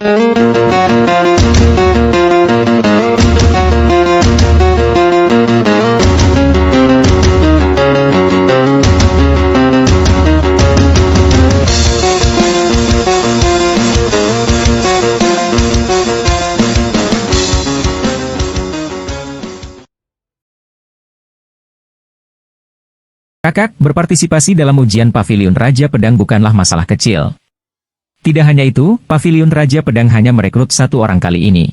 Kakak, berpartisipasi dalam ujian Pavilion Raja Pedang bukanlah masalah kecil. Tidak hanya itu, Pavilion Raja Pedang hanya merekrut 1 orang kali ini.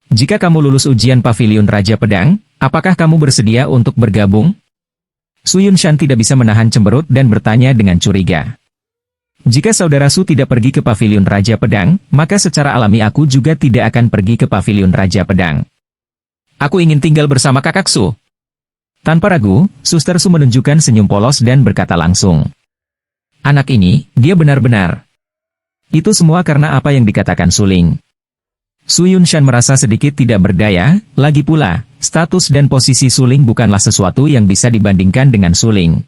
Jika kamu lulus ujian Pavilion Raja Pedang, apakah kamu bersedia untuk bergabung? Su Yunshan tidak bisa menahan cemberut dan bertanya dengan curiga. Jika saudara Su tidak pergi ke Pavilion Raja Pedang, maka secara alami aku juga tidak akan pergi ke Pavilion Raja Pedang. Aku ingin tinggal bersama kakak Su. Tanpa ragu, Suster Su menunjukkan senyum polos dan berkata langsung. Anak ini, dia benar-benar. Itu semua karena apa yang dikatakan Suling. Su Yunshan merasa sedikit tidak berdaya, lagi pula, status dan posisi Suling bukanlah sesuatu yang bisa dibandingkan dengan Suling.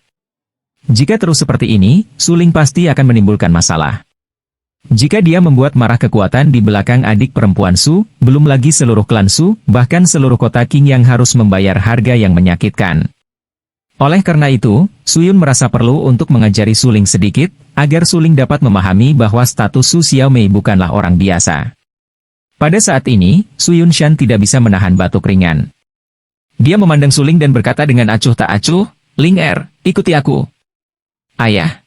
Jika terus seperti ini, Suling pasti akan menimbulkan masalah. Jika dia membuat marah kekuatan di belakang adik perempuan Su, belum lagi seluruh klan Su, bahkan seluruh kota Qing yang harus membayar harga yang menyakitkan. Oleh karena itu, Su Yun merasa perlu untuk mengajari Suling sedikit, agar Suling dapat memahami bahwa status Su Xiaomei bukanlah orang biasa. Pada saat ini, Su Yunshan tidak bisa menahan batuk ringan. Dia memandang Suling dan berkata dengan acuh tak acuh, Ling Er, ikuti aku. Ayah.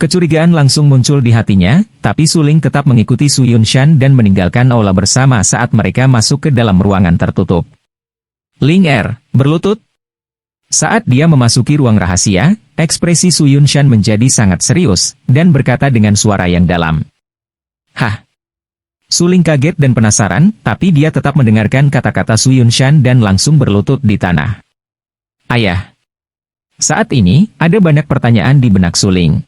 Kecurigaan langsung muncul di hatinya, tapi Suling tetap mengikuti Su Yunshan dan meninggalkan aula bersama saat mereka masuk ke dalam ruangan tertutup. Ling Er, berlutut. Saat dia memasuki ruang rahasia, ekspresi Su Yunshan menjadi sangat serius, dan berkata dengan suara yang dalam. Hah? Suling kaget dan penasaran, tapi dia tetap mendengarkan kata-kata Su Yunshan dan langsung berlutut di tanah. Ayah. Saat ini, ada banyak pertanyaan di benak Suling.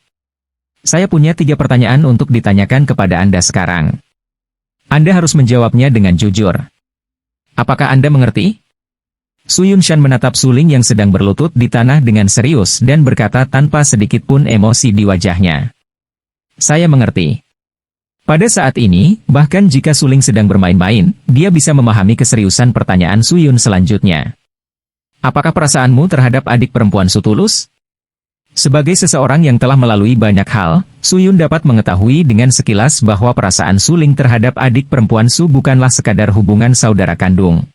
Saya punya 3 pertanyaan untuk ditanyakan kepada Anda sekarang. Anda harus menjawabnya dengan jujur. Apakah Anda mengerti? Su Yunshan menatap Suling yang sedang berlutut di tanah dengan serius dan berkata tanpa sedikit pun emosi di wajahnya. Saya mengerti. Pada saat ini, bahkan jika Suling sedang bermain-main, dia bisa memahami keseriusan pertanyaan Su Yun selanjutnya. Apakah perasaanmu terhadap adik perempuan Su tulus? Sebagai seseorang yang telah melalui banyak hal, Su Yun dapat mengetahui dengan sekilas bahwa perasaan Suling terhadap adik perempuan Su bukanlah sekadar hubungan saudara kandung.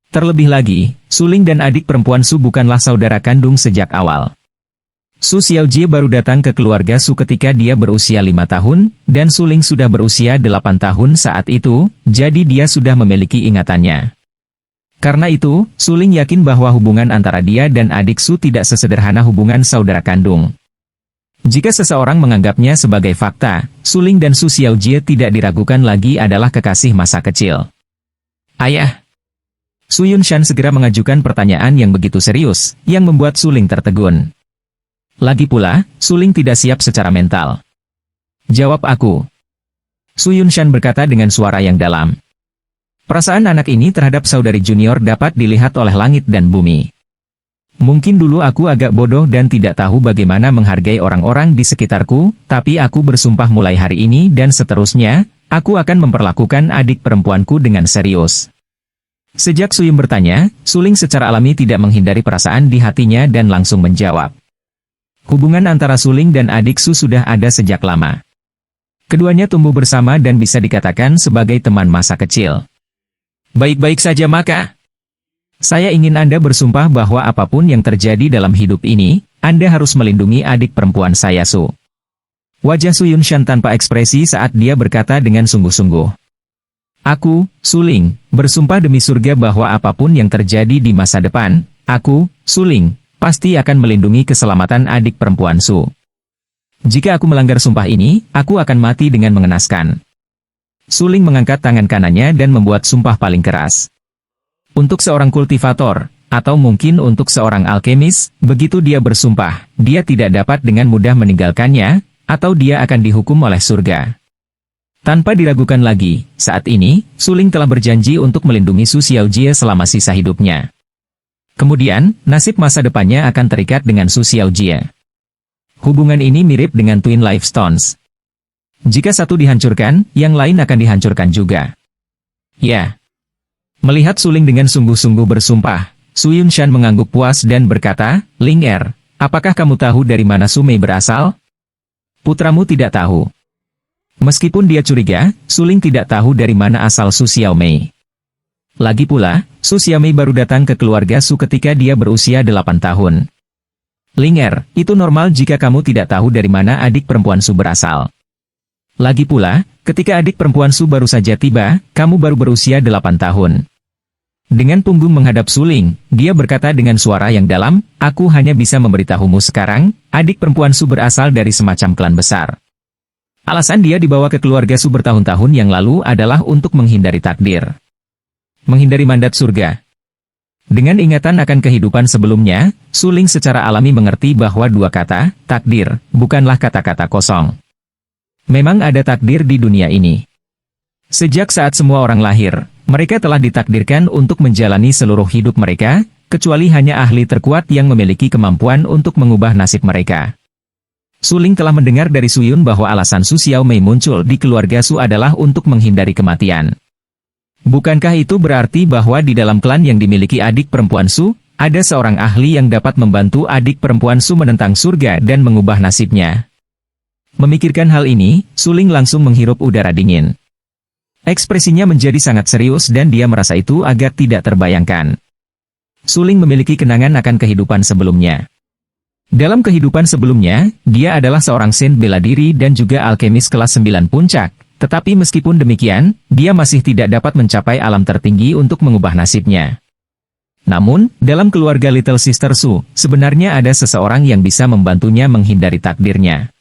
Terlebih lagi, Suling dan adik perempuan Su bukanlah saudara kandung sejak awal. Su Xiaojie baru datang ke keluarga Su ketika dia berusia 5 tahun, dan Suling sudah berusia 8 tahun saat itu, jadi dia sudah memiliki ingatannya. Karena itu, Suling yakin bahwa hubungan antara dia dan adik Su tidak sesederhana hubungan saudara kandung. Jika seseorang menganggapnya sebagai fakta, Suling dan Su Xiaojie tidak diragukan lagi adalah kekasih masa kecil. Ayah. Su Yunshan segera mengajukan pertanyaan yang begitu serius, yang membuat Suling tertegun. Lagi pula, Suling tidak siap secara mental. Jawab aku. Su Yunshan berkata dengan suara yang dalam. Perasaan anak ini terhadap saudari junior dapat dilihat oleh langit dan bumi. Mungkin dulu aku agak bodoh dan tidak tahu bagaimana menghargai orang-orang di sekitarku, tapi aku bersumpah mulai hari ini dan seterusnya, aku akan memperlakukan adik perempuanku dengan serius. Sejak Su Yun bertanya, Suling secara alami tidak menghindari perasaan di hatinya dan langsung menjawab. Hubungan antara Suling dan adik Su sudah ada sejak lama. Keduanya tumbuh bersama dan bisa dikatakan sebagai teman masa kecil. Baik-baik saja maka. Saya ingin Anda bersumpah bahwa apapun yang terjadi dalam hidup ini, Anda harus melindungi adik perempuan saya Su. Wajah Su Yunshan tanpa ekspresi saat dia berkata dengan sungguh-sungguh. Aku, Suling, bersumpah demi surga bahwa apapun yang terjadi di masa depan, aku, Suling, pasti akan melindungi keselamatan adik perempuan Su. Jika aku melanggar sumpah ini, aku akan mati dengan mengenaskan. Suling mengangkat tangan kanannya dan membuat sumpah paling keras. Untuk seorang kultivator, atau mungkin untuk seorang alkemis, begitu dia bersumpah, dia tidak dapat dengan mudah meninggalkannya, atau dia akan dihukum oleh surga. Tanpa diragukan lagi, saat ini, Suling telah berjanji untuk melindungi Su Xiaojie selama sisa hidupnya. Kemudian, nasib masa depannya akan terikat dengan Su Xiaojie. Hubungan ini mirip dengan Twin Life Stones. Jika satu dihancurkan, yang lain akan dihancurkan juga. Ya. Melihat Suling dengan sungguh-sungguh bersumpah, Su Yunshan mengangguk puas dan berkata, Ling Er, apakah kamu tahu dari mana Su Mei berasal? Putramu tidak tahu. Meskipun dia curiga, Suling tidak tahu dari mana asal Su Xiaomei. Lagi pula, Su Xiaomei baru datang ke keluarga Su ketika dia berusia 8 tahun. Ling Er, itu normal jika kamu tidak tahu dari mana adik perempuan Su berasal. Lagi pula, ketika adik perempuan Su baru saja tiba, kamu baru berusia 8 tahun. Dengan punggung menghadap Suling, dia berkata dengan suara yang dalam, aku hanya bisa memberitahumu sekarang, adik perempuan Su berasal dari semacam klan besar. Alasan dia dibawa ke keluarga Su bertahun-tahun yang lalu adalah untuk menghindari takdir. Menghindari mandat surga. Dengan ingatan akan kehidupan sebelumnya, Suling secara alami mengerti bahwa dua kata, takdir, bukanlah kata-kata kosong. Memang ada takdir di dunia ini. Sejak saat semua orang lahir, mereka telah ditakdirkan untuk menjalani seluruh hidup mereka, kecuali hanya ahli terkuat yang memiliki kemampuan untuk mengubah nasib mereka. Suling telah mendengar dari Su Yun bahwa alasan Su Xiaomei muncul di keluarga Su adalah untuk menghindari kematian. Bukankah itu berarti bahwa di dalam klan yang dimiliki adik perempuan Su, ada seorang ahli yang dapat membantu adik perempuan Su menentang surga dan mengubah nasibnya? Memikirkan hal ini, Suling langsung menghirup udara dingin. Ekspresinya menjadi sangat serius dan dia merasa itu agak tidak terbayangkan. Suling memiliki kenangan akan kehidupan sebelumnya. Dalam kehidupan sebelumnya, dia adalah seorang saint bela diri dan juga alkemis kelas 9 puncak. Tetapi meskipun demikian, dia masih tidak dapat mencapai alam tertinggi untuk mengubah nasibnya. Namun, dalam keluarga Little Sister Su, sebenarnya ada seseorang yang bisa membantunya menghindari takdirnya.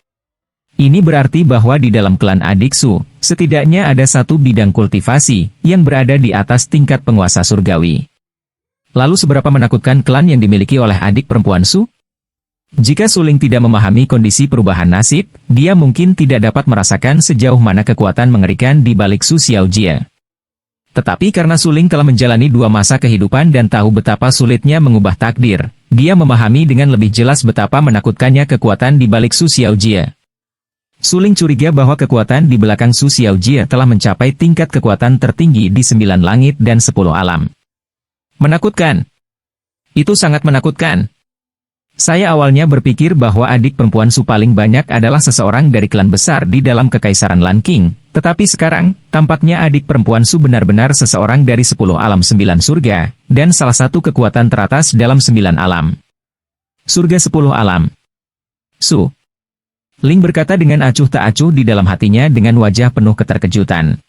Ini berarti bahwa di dalam klan adik Su, setidaknya ada satu bidang kultivasi, yang berada di atas tingkat penguasa surgawi. Lalu seberapa menakutkan klan yang dimiliki oleh adik perempuan Su? Jika Suling tidak memahami kondisi perubahan nasib, dia mungkin tidak dapat merasakan sejauh mana kekuatan mengerikan di balik Su Xiaojie. Tetapi karena Suling telah menjalani 2 masa kehidupan dan tahu betapa sulitnya mengubah takdir, dia memahami dengan lebih jelas betapa menakutkannya kekuatan di balik Su Xiaojie. Suling curiga bahwa kekuatan di belakang Su Xiaojie telah mencapai tingkat kekuatan tertinggi di 9 langit dan 10 alam. Menakutkan. Itu sangat menakutkan. Saya awalnya berpikir bahwa adik perempuan Su paling banyak adalah seseorang dari klan besar di dalam Kekaisaran Lanking, tetapi sekarang, tampaknya adik perempuan Su benar-benar seseorang dari 10 alam 9 surga, dan salah satu kekuatan teratas dalam 9 alam. Surga 10 alam. Su. Ling berkata dengan acuh tak acuh di dalam hatinya dengan wajah penuh keterkejutan.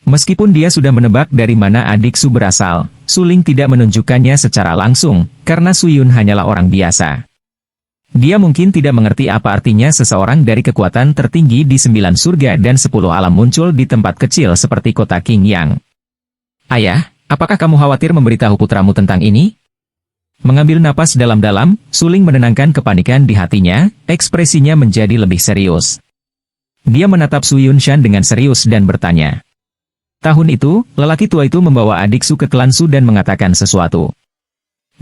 Meskipun dia sudah menebak dari mana adik Su berasal, Suling tidak menunjukkannya secara langsung, karena Su Yun hanyalah orang biasa. Dia mungkin tidak mengerti apa artinya seseorang dari kekuatan tertinggi di 9 surga dan 10 alam muncul di tempat kecil seperti kota Qingyang. Ayah, apakah kamu khawatir memberitahu putramu tentang ini? Mengambil napas dalam-dalam, Suling menenangkan kepanikan di hatinya, ekspresinya menjadi lebih serius. Dia menatap Su Yunshan dengan serius dan bertanya. Tahun itu, lelaki tua itu membawa adik Su ke klan Su dan mengatakan sesuatu.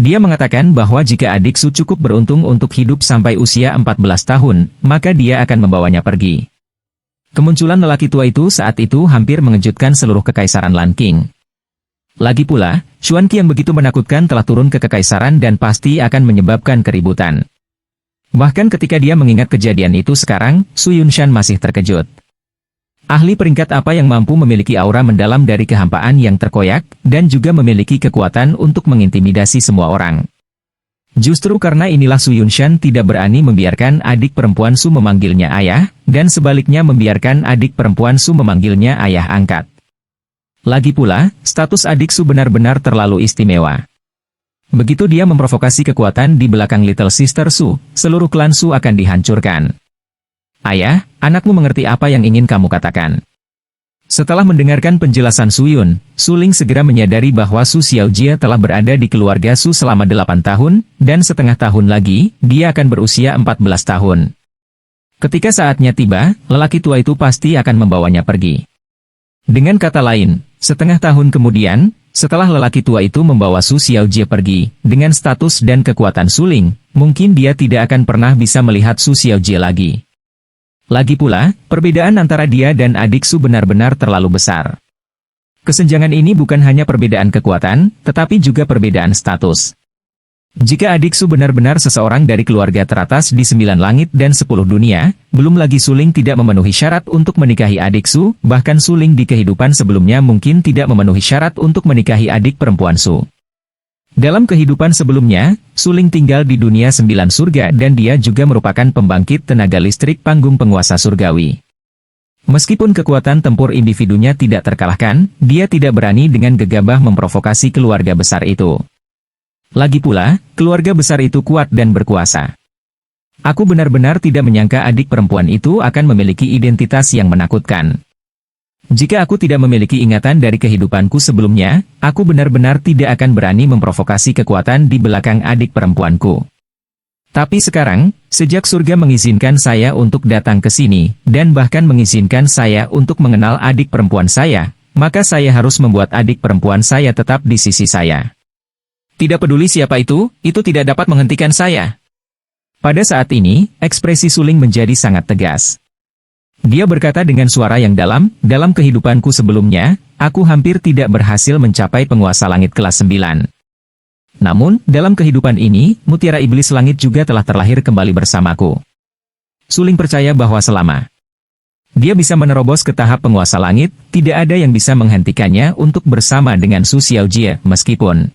Dia mengatakan bahwa jika adik Su cukup beruntung untuk hidup sampai usia 14 tahun, maka dia akan membawanya pergi. Kemunculan lelaki tua itu saat itu hampir mengejutkan seluruh Kekaisaran Lanking. Lagi pula, Xuanqi yang begitu menakutkan telah turun ke Kekaisaran dan pasti akan menyebabkan keributan. Bahkan ketika dia mengingat kejadian itu sekarang, Su Yunshan masih terkejut. Ahli peringkat apa yang mampu memiliki aura mendalam dari kehampaan yang terkoyak, dan juga memiliki kekuatan untuk mengintimidasi semua orang. Justru karena inilah Su Yunshan tidak berani membiarkan adik perempuan Su memanggilnya ayah, dan sebaliknya membiarkan adik perempuan Su memanggilnya ayah angkat. Lagi pula, status adik Su benar-benar terlalu istimewa. Begitu dia memprovokasi kekuatan di belakang Little Sister Su, seluruh klan Su akan dihancurkan. Ayah, anakmu mengerti apa yang ingin kamu katakan. Setelah mendengarkan penjelasan Su Yun, Suling segera menyadari bahwa Su Xiaojie telah berada di keluarga Su selama 8 tahun, dan setengah tahun lagi, dia akan berusia 14 tahun. Ketika saatnya tiba, lelaki tua itu pasti akan membawanya pergi. Dengan kata lain, setengah tahun kemudian, setelah lelaki tua itu membawa Su Xiaojie pergi, dengan status dan kekuatan Suling, mungkin dia tidak akan pernah bisa melihat Su Xiaojie lagi. Lagi pula, perbedaan antara dia dan adik Su benar-benar terlalu besar. Kesenjangan ini bukan hanya perbedaan kekuatan, tetapi juga perbedaan status. Jika adik Su benar-benar seseorang dari keluarga teratas di 9 langit dan 10 dunia, belum lagi Suling tidak memenuhi syarat untuk menikahi adik Su, bahkan Suling di kehidupan sebelumnya mungkin tidak memenuhi syarat untuk menikahi adik perempuan Su. Dalam kehidupan sebelumnya, Suling tinggal di dunia 9 surga dan dia juga merupakan pembangkit tenaga listrik panggung penguasa surgawi. Meskipun kekuatan tempur individunya tidak terkalahkan, dia tidak berani dengan gegabah memprovokasi keluarga besar itu. Lagi pula, keluarga besar itu kuat dan berkuasa. Aku benar-benar tidak menyangka adik perempuan itu akan memiliki identitas yang menakutkan. Jika aku tidak memiliki ingatan dari kehidupanku sebelumnya, aku benar-benar tidak akan berani memprovokasi kekuatan di belakang adik perempuanku. Tapi sekarang, sejak surga mengizinkan saya untuk datang ke sini, dan bahkan mengizinkan saya untuk mengenal adik perempuan saya, maka saya harus membuat adik perempuan saya tetap di sisi saya. Tidak peduli siapa itu tidak dapat menghentikan saya. Pada saat ini, ekspresi Suling menjadi sangat tegas. Dia berkata dengan suara yang dalam kehidupanku sebelumnya, aku hampir tidak berhasil mencapai penguasa langit kelas 9. Namun, dalam kehidupan ini, mutiara iblis langit juga telah terlahir kembali bersamaku. Suling percaya bahwa selama dia bisa menerobos ke tahap penguasa langit, tidak ada yang bisa menghentikannya untuk bersama dengan Su Xiaojie, meskipun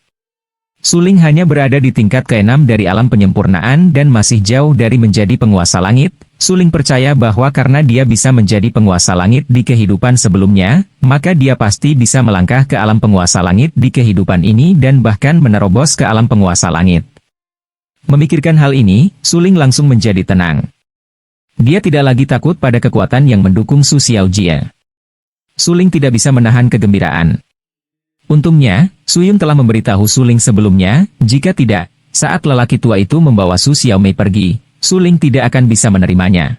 Suling hanya berada di tingkat ke-6 dari alam penyempurnaan dan masih jauh dari menjadi penguasa langit. Suling percaya bahwa karena dia bisa menjadi penguasa langit di kehidupan sebelumnya, maka dia pasti bisa melangkah ke alam penguasa langit di kehidupan ini dan bahkan menerobos ke alam penguasa langit. Memikirkan hal ini, Suling langsung menjadi tenang. Dia tidak lagi takut pada kekuatan yang mendukung Su Xiaojie. Suling tidak bisa menahan kegembiraan. Untungnya, Suyun telah memberitahu Suling sebelumnya, jika tidak, saat lelaki tua itu membawa Su Xiaomei pergi, Suling tidak akan bisa menerimanya.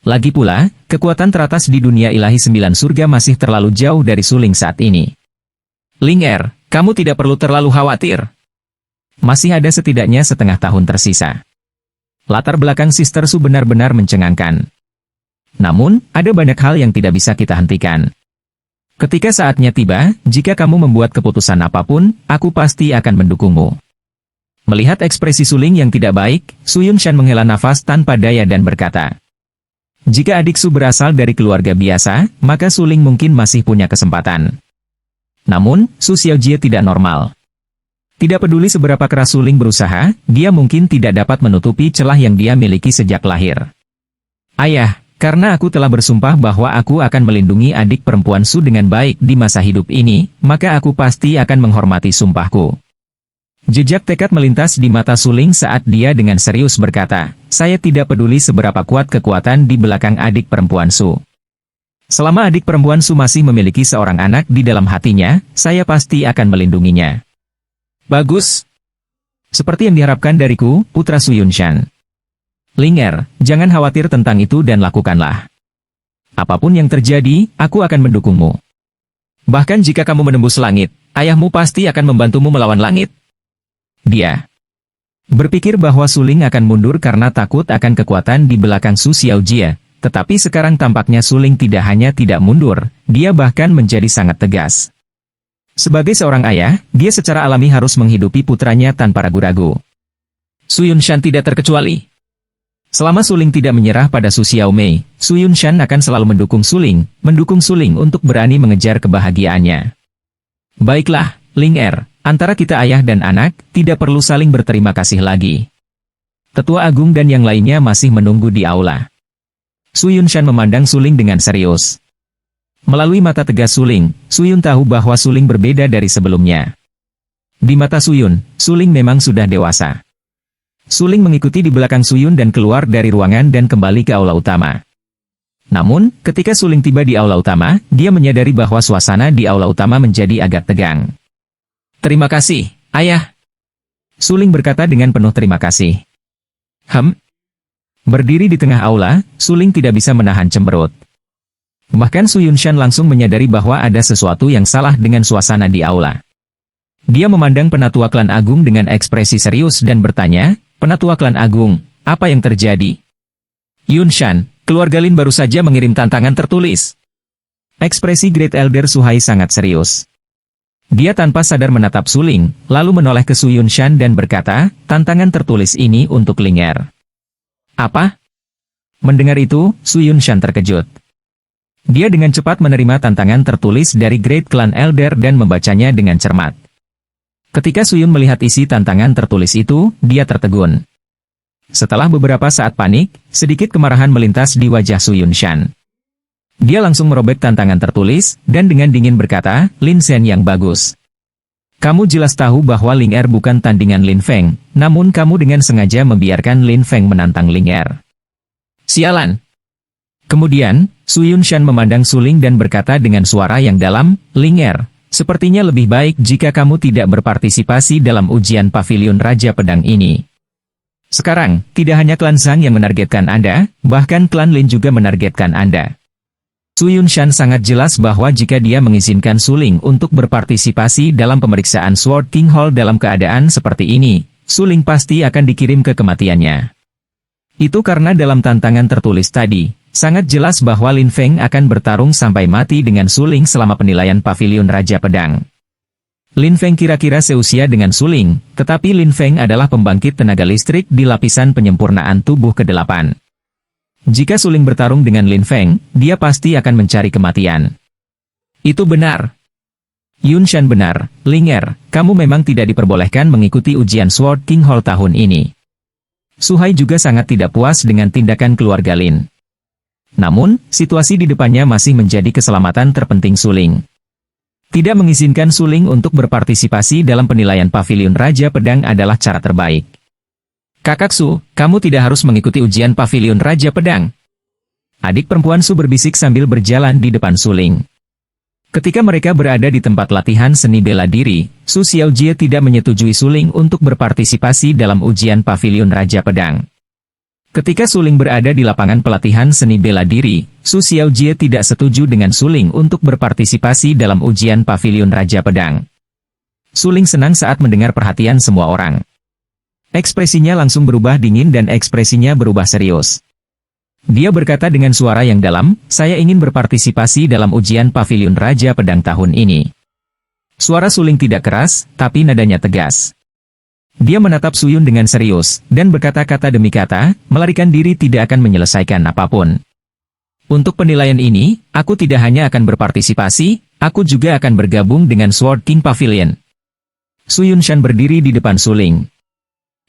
Lagi pula, kekuatan teratas di dunia ilahi 9 surga masih terlalu jauh dari Suling saat ini. Ling Er, kamu tidak perlu terlalu khawatir. Masih ada setidaknya setengah tahun tersisa. Latar belakang Sister Su benar-benar mencengangkan. Namun, ada banyak hal yang tidak bisa kita hentikan. Ketika saatnya tiba, jika kamu membuat keputusan apapun, aku pasti akan mendukungmu. Melihat ekspresi Suling yang tidak baik, Su Yunshan menghela nafas tanpa daya dan berkata, jika adik Su berasal dari keluarga biasa, maka Suling mungkin masih punya kesempatan. Namun, Su Xiaojie tidak normal. Tidak peduli seberapa keras Suling berusaha, dia mungkin tidak dapat menutupi celah yang dia miliki sejak lahir. Ayah, karena aku telah bersumpah bahwa aku akan melindungi adik perempuan Su dengan baik di masa hidup ini, maka aku pasti akan menghormati sumpahku. Jejak tekad melintas di mata Suling saat dia dengan serius berkata, saya tidak peduli seberapa kuat kekuatan di belakang adik perempuan Su. Selama adik perempuan Su masih memiliki seorang anak di dalam hatinya, saya pasti akan melindunginya. Bagus. Seperti yang diharapkan dariku, putra Su Yunshan. Ling Er, jangan khawatir tentang itu dan lakukanlah. Apapun yang terjadi, aku akan mendukungmu. Bahkan jika kamu menembus langit, ayahmu pasti akan membantumu melawan langit. Dia berpikir bahwa Suling akan mundur karena takut akan kekuatan di belakang Su Xiaojie, tetapi sekarang tampaknya Suling tidak hanya tidak mundur, dia bahkan menjadi sangat tegas. Sebagai seorang ayah, dia secara alami harus menghidupi putranya tanpa ragu-ragu. Su Yunshan tidak terkecuali. Selama Suling tidak menyerah pada Su Xiaomei, Su Yunshan akan selalu mendukung Suling untuk berani mengejar kebahagiaannya. Baiklah, Ling Er, antara kita ayah dan anak, tidak perlu saling berterima kasih lagi. Tetua Agung dan yang lainnya masih menunggu di aula. Su Yunshan memandang Suling dengan serius. Melalui mata tegas Suling, Suyun tahu bahwa Suling berbeda dari sebelumnya. Di mata Suyun, Suling memang sudah dewasa. Suling mengikuti di belakang Suyun dan keluar dari ruangan dan kembali ke aula utama. Namun, ketika Suling tiba di aula utama, dia menyadari bahwa suasana di aula utama menjadi agak tegang. Terima kasih, ayah. Suling berkata dengan penuh terima kasih. Berdiri di tengah aula, Suling tidak bisa menahan cemberut. Bahkan Su Yunshan langsung menyadari bahwa ada sesuatu yang salah dengan suasana di aula. Dia memandang penatua klan agung dengan ekspresi serius dan bertanya, Penatua klan agung, apa yang terjadi? Yunshan, Keluarga Lin baru saja mengirim tantangan tertulis. Ekspresi Great Elder Su Hai sangat serius. Dia tanpa sadar menatap Su Ling, lalu menoleh ke Su Yunshan dan berkata, tantangan tertulis ini untuk Ling Er. Apa? Mendengar itu, Su Yunshan terkejut. Dia dengan cepat menerima tantangan tertulis dari Great Clan Elder dan membacanya dengan cermat. Ketika Su Yun melihat isi tantangan tertulis itu, dia tertegun. Setelah beberapa saat panik, sedikit kemarahan melintas di wajah Su Yunshan. Dia langsung merobek tantangan tertulis, dan dengan dingin berkata, Lin Shen yang bagus. Kamu jelas tahu bahwa Ling Er bukan tandingan Lin Feng, namun kamu dengan sengaja membiarkan Lin Feng menantang Ling Er. Sialan! Kemudian, Su Yunshan memandang Su Ling dan berkata dengan suara yang dalam, Ling Er, sepertinya lebih baik jika kamu tidak berpartisipasi dalam ujian Pavilion Raja Pedang ini. Sekarang, tidak hanya klan Zhang yang menargetkan Anda, bahkan klan Lin juga menargetkan Anda. Su Yunshan sangat jelas bahwa jika dia mengizinkan Su Ling untuk berpartisipasi dalam pemeriksaan Sword King Hall dalam keadaan seperti ini, Su Ling pasti akan dikirim ke kematiannya. Itu karena dalam tantangan tertulis tadi, sangat jelas bahwa Lin Feng akan bertarung sampai mati dengan Su Ling selama penilaian Pavilion Raja Pedang. Lin Feng kira-kira seusia dengan Su Ling, tetapi Lin Feng adalah pembangkit tenaga listrik di lapisan penyempurnaan tubuh ke-8. Jika Su Ling bertarung dengan Lin Feng, dia pasti akan mencari kematian. Itu benar. Yunshan benar, Ling Er, kamu memang tidak diperbolehkan mengikuti ujian Sword King Hall tahun ini. Su Hai juga sangat tidak puas dengan tindakan keluarga Lin. Namun, situasi di depannya masih menjadi keselamatan terpenting Su Ling. Tidak mengizinkan Su Ling untuk berpartisipasi dalam penilaian Pavilion Raja Pedang adalah cara terbaik. Kakak Su, kamu tidak harus mengikuti ujian Pavilion Raja Pedang. Adik perempuan Su berbisik sambil berjalan di depan Su Ling. Ketika mereka berada di tempat latihan seni bela diri, Su Xiaojie tidak menyetujui Su Ling untuk berpartisipasi dalam ujian Pavilion Raja Pedang. Ketika Su Ling berada di lapangan pelatihan seni bela diri, Su Xiaojie tidak setuju dengan Su Ling untuk berpartisipasi dalam ujian Pavilion Raja Pedang. Su Ling senang saat mendengar perhatian semua orang. Ekspresinya langsung berubah dingin dan ekspresinya berubah serius. Dia berkata dengan suara yang dalam, saya ingin berpartisipasi dalam ujian Pavilion Raja Pedang tahun ini. Suara Su Ling tidak keras, tapi nadanya tegas. Dia menatap Su Yun dengan serius, dan berkata-kata demi kata, melarikan diri tidak akan menyelesaikan apapun. Untuk penilaian ini, aku tidak hanya akan berpartisipasi, aku juga akan bergabung dengan Sword King Pavilion. Su Yunshan berdiri di depan Su Ling.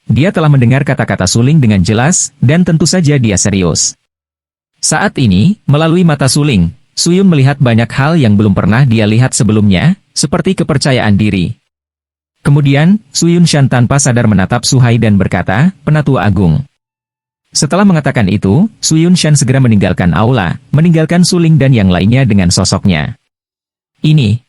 Dia telah mendengar kata-kata Su Ling dengan jelas, dan tentu saja dia serius. Saat ini, melalui mata Su Ling, Su Yun melihat banyak hal yang belum pernah dia lihat sebelumnya, seperti kepercayaan diri. Kemudian, Su Yunshan tanpa sadar menatap Su Hai dan berkata, Penatua Agung. Setelah mengatakan itu, Su Yunshan segera meninggalkan aula, meninggalkan Su Ling dan yang lainnya dengan sosoknya. Ini.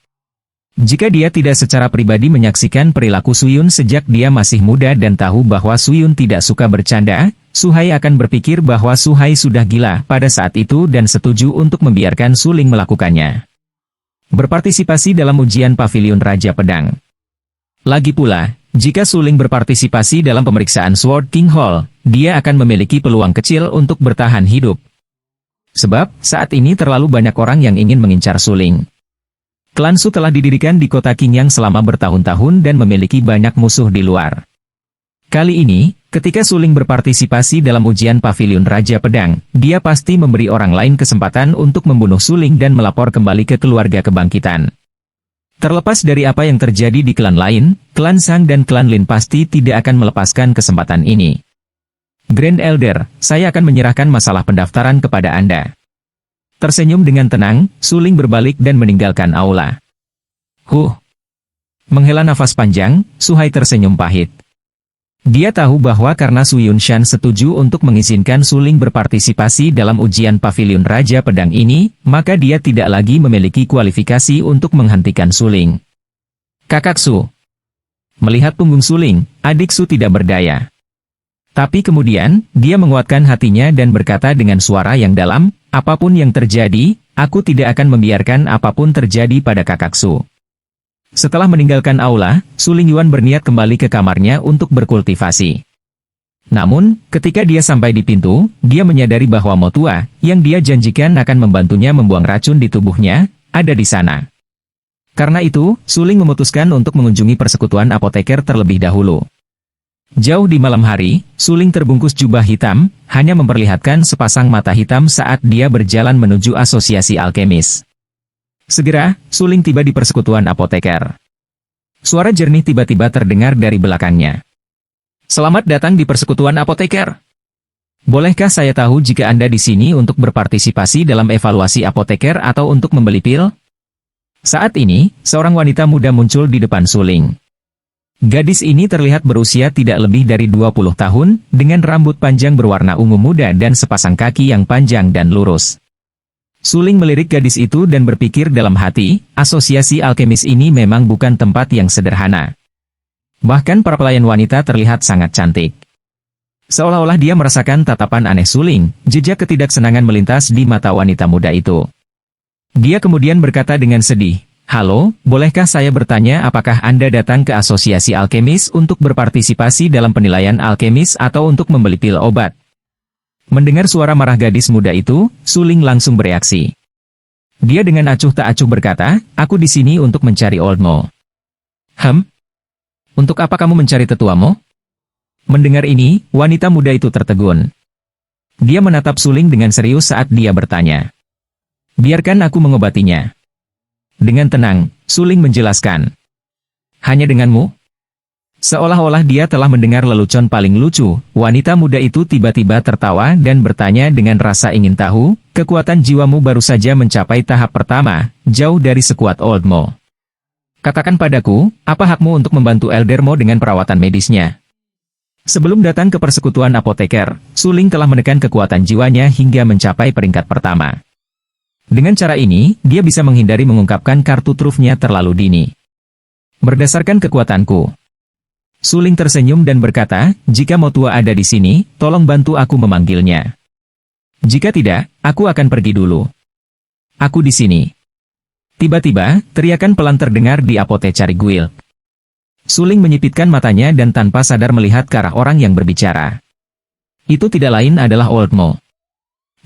Jika dia tidak secara pribadi menyaksikan perilaku Su Yun sejak dia masih muda dan tahu bahwa Su Yun tidak suka bercanda, Su Hai akan berpikir bahwa Su Hai sudah gila pada saat itu dan setuju untuk membiarkan Su Ling melakukannya. Berpartisipasi dalam ujian Pavilion Raja Pedang. Lagi pula, jika Su Ling berpartisipasi dalam pemeriksaan Sword King Hall, dia akan memiliki peluang kecil untuk bertahan hidup. Sebab, saat ini terlalu banyak orang yang ingin mengincar Su Ling. Klan Su telah didirikan di kota Qingyang selama bertahun-tahun dan memiliki banyak musuh di luar. Kali ini, ketika Su Ling berpartisipasi dalam ujian Pavilion Raja Pedang, dia pasti memberi orang lain kesempatan untuk membunuh Su Ling dan melapor kembali ke keluarga kebangkitan. Terlepas dari apa yang terjadi di klan lain, klan Zhang dan klan Lin pasti tidak akan melepaskan kesempatan ini. Grand Elder, saya akan menyerahkan masalah pendaftaran kepada Anda. Tersenyum dengan tenang, Su Ling berbalik dan meninggalkan aula. Menghela nafas panjang, Su Hai tersenyum pahit. Dia tahu bahwa karena Su Yunshan setuju untuk mengizinkan Su Ling berpartisipasi dalam ujian Pavilion Raja Pedang ini, maka dia tidak lagi memiliki kualifikasi untuk menghentikan Su Ling. Kakak Su. Melihat punggung Su Ling, adik Su tidak berdaya. Tapi kemudian, dia menguatkan hatinya dan berkata dengan suara yang dalam, apapun yang terjadi, aku tidak akan membiarkan apapun terjadi pada kakak Su. Setelah meninggalkan aula, Su Lingyuan berniat kembali ke kamarnya untuk berkultivasi. Namun, ketika dia sampai di pintu, dia menyadari bahwa Motua, yang dia janjikan akan membantunya membuang racun di tubuhnya, ada di sana. Karena itu, Suling memutuskan untuk mengunjungi persekutuan apoteker terlebih dahulu. Jauh di malam hari, Suling terbungkus jubah hitam, hanya memperlihatkan sepasang mata hitam saat dia berjalan menuju asosiasi alkemis. Segera, Suling tiba di persekutuan apoteker. Suara jernih tiba-tiba terdengar dari belakangnya. "Selamat datang di persekutuan apoteker. Bolehkah saya tahu jika Anda di sini untuk berpartisipasi dalam evaluasi apoteker atau untuk membeli pil?" Saat ini, seorang wanita muda muncul di depan Suling. Gadis ini terlihat berusia tidak lebih dari 20 tahun, dengan rambut panjang berwarna ungu muda dan sepasang kaki yang panjang dan lurus. Suling melirik gadis itu dan berpikir dalam hati, asosiasi alkemis ini memang bukan tempat yang sederhana. Bahkan para pelayan wanita terlihat sangat cantik. Seolah-olah dia merasakan tatapan aneh Suling, jejak ketidaksenangan melintas di mata wanita muda itu. Dia kemudian berkata dengan sedih, "Halo, bolehkah saya bertanya apakah Anda datang ke asosiasi alkemis untuk berpartisipasi dalam penilaian alkemis atau untuk membeli pil obat?" Mendengar suara marah gadis muda itu, Suling langsung bereaksi. Dia dengan acuh tak acuh berkata, "Aku di sini untuk mencari Oldmo." Untuk apa kamu mencari tetuamu?" Mendengar ini, wanita muda itu tertegun. Dia menatap Suling dengan serius saat dia bertanya. "Biarkan aku mengobatinya." Dengan tenang, Suling menjelaskan. "Hanya denganmu?" Seolah-olah dia telah mendengar lelucon paling lucu, wanita muda itu tiba-tiba tertawa dan bertanya dengan rasa ingin tahu, "Kekuatan jiwamu baru saja mencapai tahap pertama, jauh dari sekuat Oldmo. Katakan padaku, apa hakmu untuk membantu Eldermo dengan perawatan medisnya?" Sebelum datang ke persekutuan apoteker, Suling telah menekan kekuatan jiwanya hingga mencapai peringkat pertama. Dengan cara ini, dia bisa menghindari mengungkapkan kartu trufnya terlalu dini. "Berdasarkan kekuatanku." Suling tersenyum dan berkata, "Jika Motua ada di sini, tolong bantu aku memanggilnya. Jika tidak, aku akan pergi dulu. Aku di sini." Tiba-tiba, teriakan pelan terdengar di apotekari Guild. Suling menyipitkan matanya dan tanpa sadar melihat ke arah orang yang berbicara. Itu tidak lain adalah Oldmo.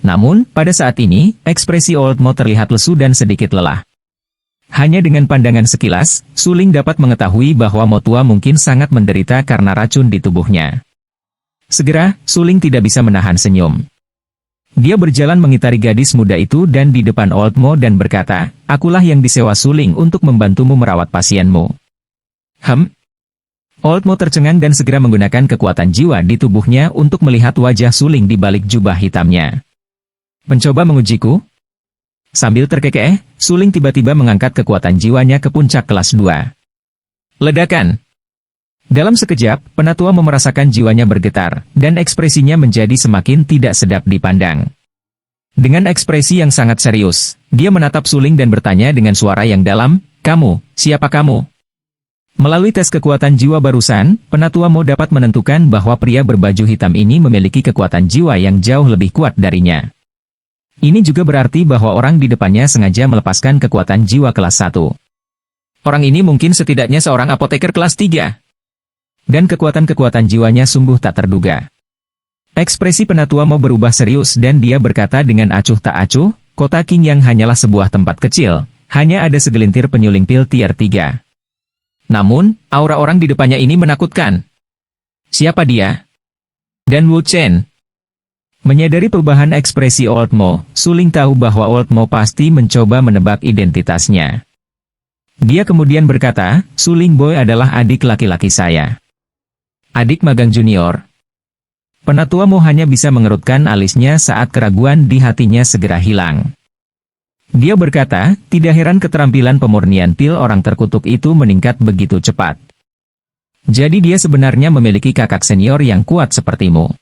Namun, pada saat ini, ekspresi Oldmo terlihat lesu dan sedikit lelah. Hanya dengan pandangan sekilas, Suling dapat mengetahui bahwa Motua mungkin sangat menderita karena racun di tubuhnya. Segera, Suling tidak bisa menahan senyum. Dia berjalan mengitari gadis muda itu dan di depan Oldmo dan berkata, "Akulah yang disewa Suling untuk membantumu merawat pasienmu." Oldmo tercengang dan segera menggunakan kekuatan jiwa di tubuhnya untuk melihat wajah Suling di balik jubah hitamnya. "Mencoba mengujiku?" Sambil terkekeh, Suling tiba-tiba mengangkat kekuatan jiwanya ke puncak kelas 2. Ledakan! Dalam sekejap, penatua merasakan jiwanya bergetar, dan ekspresinya menjadi semakin tidak sedap dipandang. Dengan ekspresi yang sangat serius, dia menatap Suling dan bertanya dengan suara yang dalam, "Kamu, siapa kamu?" Melalui tes kekuatan jiwa barusan, penatua Mo dapat menentukan bahwa pria berbaju hitam ini memiliki kekuatan jiwa yang jauh lebih kuat darinya. Ini juga berarti bahwa orang di depannya sengaja melepaskan kekuatan jiwa kelas 1. Orang ini mungkin setidaknya seorang apoteker kelas 3. Dan kekuatan-kekuatan jiwanya sungguh tak terduga. Ekspresi penatua Mo berubah serius dan dia berkata dengan acuh tak acuh, "Kota Qingyang hanyalah sebuah tempat kecil, hanya ada segelintir penyuling pil tier 3. Namun, aura orang di depannya ini menakutkan. Siapa dia?" "Dan Wu Chen." Menyadari perubahan ekspresi Oldmo, Suling tahu bahwa Oldmo pasti mencoba menebak identitasnya. Dia kemudian berkata, "Suling Boy adalah adik laki-laki saya. Adik magang junior." Penatua Mo hanya bisa mengerutkan alisnya saat keraguan di hatinya segera hilang. Dia berkata, tidak heran keterampilan pemurnian pil orang terkutuk itu meningkat begitu cepat. Jadi dia sebenarnya memiliki kakak senior yang kuat sepertimu.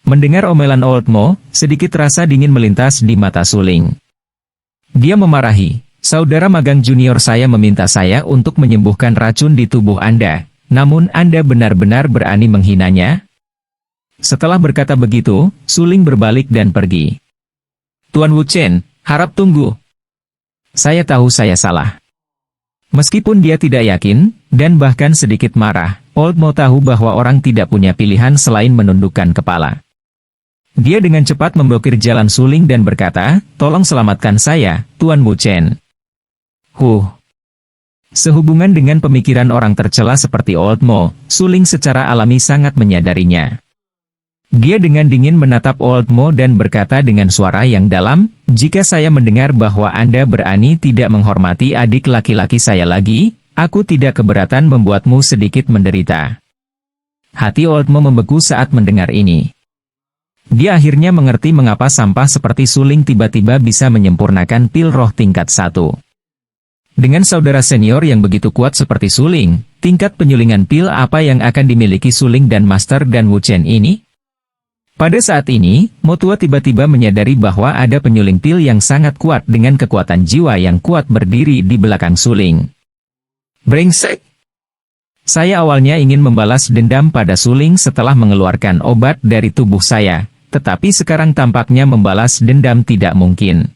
Mendengar omelan Oldmo, sedikit rasa dingin melintas di mata Suling. Dia memarahi, "Saudara magang junior saya meminta saya untuk menyembuhkan racun di tubuh Anda, namun Anda benar-benar berani menghinanya?" Setelah berkata begitu, Suling berbalik dan pergi. "Tuan Wu Chen, harap tunggu. Saya tahu saya salah." Meskipun dia tidak yakin, dan bahkan sedikit marah, Old Mo tahu bahwa orang tidak punya pilihan selain menundukkan kepala. Dia dengan cepat memblokir jalan Suling dan berkata, "Tolong selamatkan saya, Tuan Wu Chen." Sehubungan dengan pemikiran orang tercela seperti Old Mo, Suling secara alami sangat menyadarinya. Dia dengan dingin menatap Old Mo dan berkata dengan suara yang dalam, "Jika saya mendengar bahwa Anda berani tidak menghormati adik laki-laki saya lagi, aku tidak keberatan membuatmu sedikit menderita." Hati Old Mo membeku saat mendengar ini. Dia akhirnya mengerti mengapa sampah seperti Suling tiba-tiba bisa menyempurnakan pil roh tingkat 1. Dengan saudara senior yang begitu kuat seperti Suling, tingkat penyulingan pil apa yang akan dimiliki Suling dan Master dan Wu Chen ini? Pada saat ini, Mo Tua tiba-tiba menyadari bahwa ada penyuling pil yang sangat kuat dengan kekuatan jiwa yang kuat berdiri di belakang Suling. Brengsek! Saya awalnya ingin membalas dendam pada Suling setelah mengeluarkan obat dari tubuh saya, tetapi sekarang tampaknya membalas dendam tidak mungkin.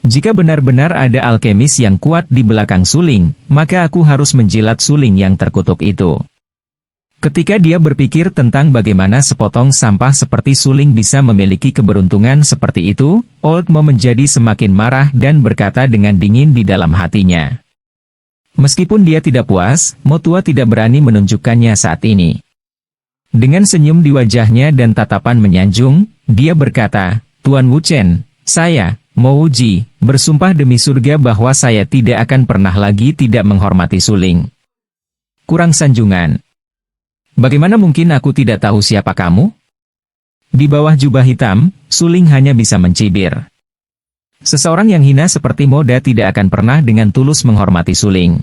Jika benar-benar ada alkemis yang kuat di belakang Suling, maka aku harus menjilat Suling yang terkutuk itu. Ketika dia berpikir tentang bagaimana sepotong sampah seperti Suling bisa memiliki keberuntungan seperti itu, Old Mo menjadi semakin marah dan berkata dengan dingin di dalam hatinya. Meskipun dia tidak puas, Mo Tua tidak berani menunjukkannya saat ini. Dengan senyum di wajahnya dan tatapan menyanjung, dia berkata, "Tuan Wu Chen, saya, Mo Wuji, bersumpah demi surga bahwa saya tidak akan pernah lagi tidak menghormati Suling." Kurang sanjungan. Bagaimana mungkin aku tidak tahu siapa kamu? Di bawah jubah hitam, Suling hanya bisa mencibir. Seseorang yang hina seperti Moda tidak akan pernah dengan tulus menghormati Suling.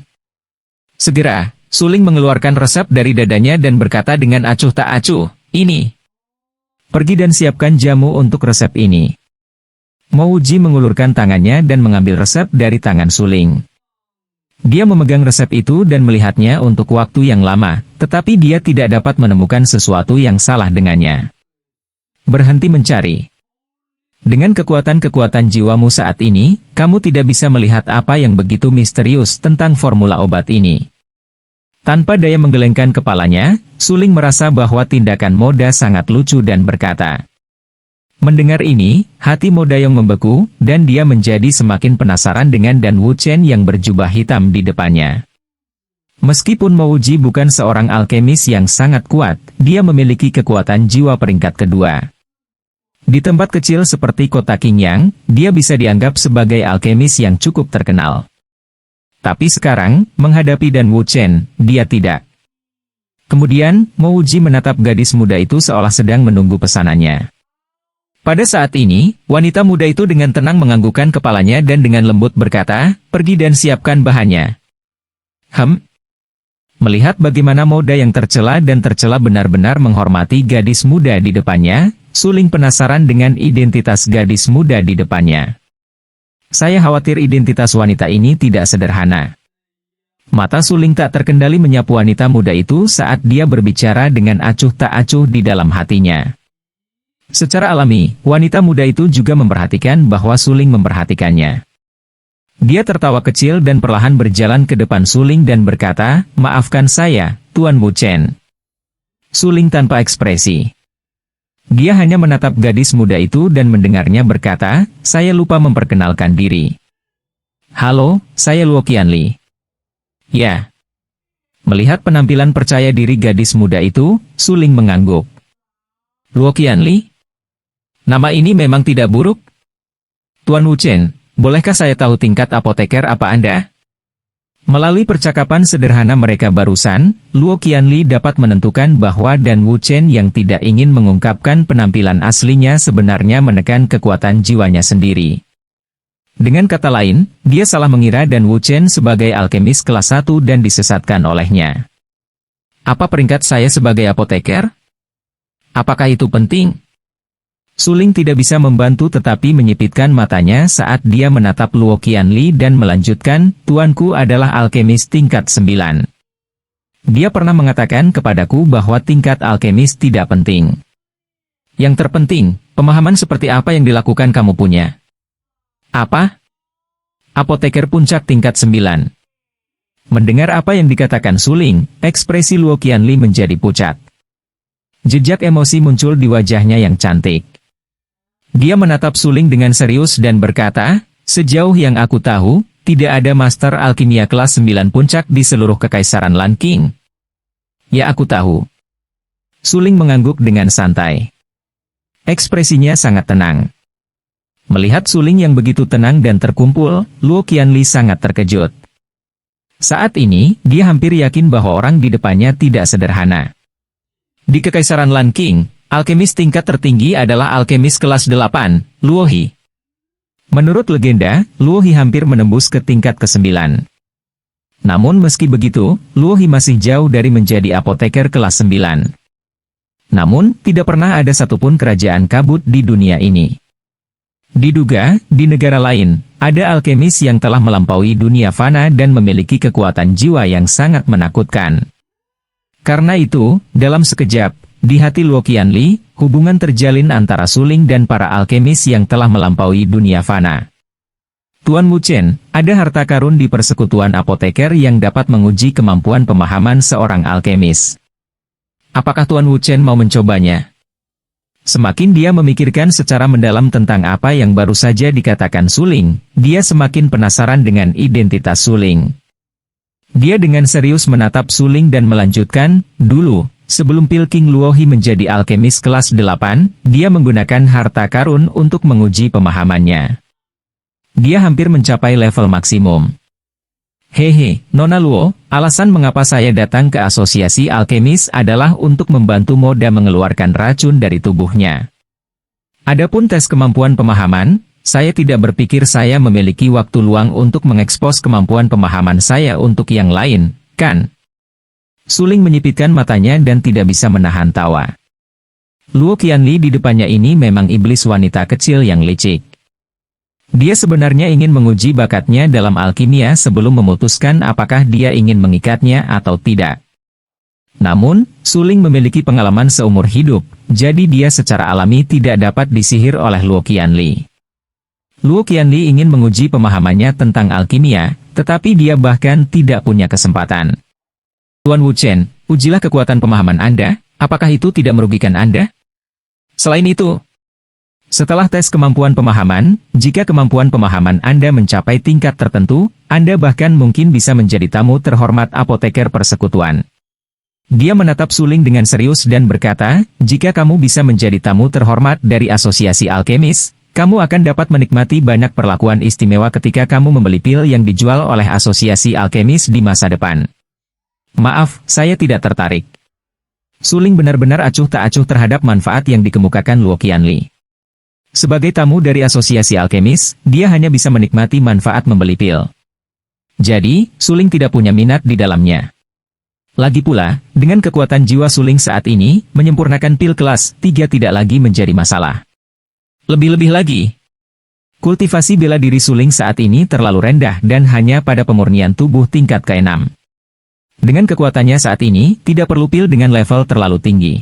Segera, Suling mengeluarkan resep dari dadanya dan berkata dengan acuh tak acuh, "Ini. Pergi dan siapkan jamu untuk resep ini." Mo Wuji mengulurkan tangannya dan mengambil resep dari tangan Suling. Dia memegang resep itu dan melihatnya untuk waktu yang lama, tetapi dia tidak dapat menemukan sesuatu yang salah dengannya. Berhenti mencari. Dengan kekuatan-kekuatan jiwamu saat ini, kamu tidak bisa melihat apa yang begitu misterius tentang formula obat ini. Tanpa daya menggelengkan kepalanya, Suling merasa bahwa tindakan Moda sangat lucu dan berkata. Mendengar ini, hati Modayong membeku, dan dia menjadi semakin penasaran dengan Dan Wu Chen yang berjubah hitam di depannya. Meskipun Mo Wuji bukan seorang alkemis yang sangat kuat, dia memiliki kekuatan jiwa peringkat kedua. Di tempat kecil seperti kota Qingyang, dia bisa dianggap sebagai alkemis yang cukup terkenal. Tapi sekarang, menghadapi Dan Wu Chen, dia tidak. Kemudian, Mo Wuji menatap gadis muda itu seolah sedang menunggu pesanannya. Pada saat ini, wanita muda itu dengan tenang menganggukkan kepalanya dan dengan lembut berkata, "Pergi dan siapkan bahannya." Melihat bagaimana Moda yang tercela dan tercela benar-benar menghormati gadis muda di depannya, Suling penasaran dengan identitas gadis muda di depannya. Saya khawatir identitas wanita ini tidak sederhana. Mata Suling tak terkendali menyapu wanita muda itu saat dia berbicara dengan acuh tak acuh di dalam hatinya. Secara alami, wanita muda itu juga memperhatikan bahwa Suling memperhatikannya. Dia tertawa kecil dan perlahan berjalan ke depan Suling dan berkata, "Maafkan saya, Tuan Wu Chen." Suling tanpa ekspresi. Dia hanya menatap gadis muda itu dan mendengarnya berkata, "Saya lupa memperkenalkan diri. Halo, saya Luo Qianli." Ya. Melihat penampilan percaya diri gadis muda itu, Suling mengangguk. "Luo Qianli? Nama ini memang tidak buruk. Tuan Wu Chen, bolehkah saya tahu tingkat apoteker apa Anda?" Melalui percakapan sederhana mereka barusan, Luo Qianli dapat menentukan bahwa Dan Wu Chen yang tidak ingin mengungkapkan penampilan aslinya sebenarnya menekan kekuatan jiwanya sendiri. Dengan kata lain, dia salah mengira Dan Wu Chen sebagai alkemis kelas 1 dan disesatkan olehnya. "Apa peringkat saya sebagai apoteker? Apakah itu penting?" Suling tidak bisa membantu tetapi menyipitkan matanya saat dia menatap Luo Qianli dan melanjutkan, "Tuanku adalah alkemis tingkat 9. Dia pernah mengatakan kepadaku bahwa tingkat alkemis tidak penting. Yang terpenting, pemahaman seperti apa yang dilakukan kamu punya." "Apa?" "Apoteker puncak tingkat 9. Mendengar apa yang dikatakan Suling, ekspresi Luo Qianli menjadi pucat. Jejak emosi muncul di wajahnya yang cantik. Dia menatap Suling dengan serius dan berkata, "Sejauh yang aku tahu, tidak ada master alkimia kelas 9 puncak di seluruh kekaisaran Lanqing." "Ya, aku tahu." Suling mengangguk dengan santai. Ekspresinya sangat tenang. Melihat Suling yang begitu tenang dan terkumpul, Luo Qianli sangat terkejut. Saat ini, dia hampir yakin bahwa orang di depannya tidak sederhana. Di Kekaisaran Lanqing, alkemis tingkat tertinggi adalah alkemis kelas 8, Luo He. Menurut legenda, Luo He hampir menembus ke tingkat ke-9. Namun meski begitu, Luo He masih jauh dari menjadi apoteker kelas 9. Namun, tidak pernah ada satupun kerajaan kabut di dunia ini. Diduga, di negara lain, ada alkemis yang telah melampaui dunia fana dan memiliki kekuatan jiwa yang sangat menakutkan. Karena itu, dalam sekejap, di hati Luo Qianli, hubungan terjalin antara Suling dan para alkemis yang telah melampaui dunia fana. "Tuan Wuchen, ada harta karun di persekutuan apoteker yang dapat menguji kemampuan pemahaman seorang alkemis. Apakah Tuan Wuchen mau mencobanya?" Semakin dia memikirkan secara mendalam tentang apa yang baru saja dikatakan Suling, dia semakin penasaran dengan identitas Suling. Dia dengan serius menatap Suling dan melanjutkan, "Dulu, sebelum Pilking Luo He menjadi alkemis kelas 8, dia menggunakan harta karun untuk menguji pemahamannya. Dia hampir mencapai level maksimum. Hehe, Nona Luo, alasan mengapa saya datang ke asosiasi alkemis adalah untuk membantu Moda mengeluarkan racun dari tubuhnya. Adapun tes kemampuan pemahaman, saya tidak berpikir saya memiliki waktu luang untuk mengekspos kemampuan pemahaman saya untuk yang lain, kan?" Suling menyipitkan matanya dan tidak bisa menahan tawa. Luo Qianli di depannya ini memang iblis wanita kecil yang licik. Dia sebenarnya ingin menguji bakatnya dalam alkimia sebelum memutuskan apakah dia ingin mengikatnya atau tidak. Namun, Suling memiliki pengalaman seumur hidup, jadi dia secara alami tidak dapat disihir oleh Luo Qianli. Luo Qianli ingin menguji pemahamannya tentang alkimia, tetapi dia bahkan tidak punya kesempatan. "Tuan Wuchen, ujilah kekuatan pemahaman Anda, apakah itu tidak merugikan Anda? Selain itu, setelah tes kemampuan pemahaman, jika kemampuan pemahaman Anda mencapai tingkat tertentu, Anda bahkan mungkin bisa menjadi tamu terhormat apoteker persekutuan." Dia menatap Suling dengan serius dan berkata, "Jika kamu bisa menjadi tamu terhormat dari asosiasi alkemis, kamu akan dapat menikmati banyak perlakuan istimewa ketika kamu membeli pil yang dijual oleh asosiasi alkemis di masa depan." "Maaf, saya tidak tertarik." Suling benar-benar acuh tak acuh terhadap manfaat yang dikemukakan Luo Qianli. Sebagai tamu dari asosiasi alkemis, dia hanya bisa menikmati manfaat membeli pil. Jadi, Suling tidak punya minat di dalamnya. Lagi pula, dengan kekuatan jiwa Suling saat ini, menyempurnakan pil kelas 3 tidak lagi menjadi masalah. Lebih-lebih lagi, kultivasi bela diri Suling saat ini terlalu rendah dan hanya pada pemurnian tubuh tingkat ke-6. Dengan kekuatannya saat ini, tidak perlu pil dengan level terlalu tinggi.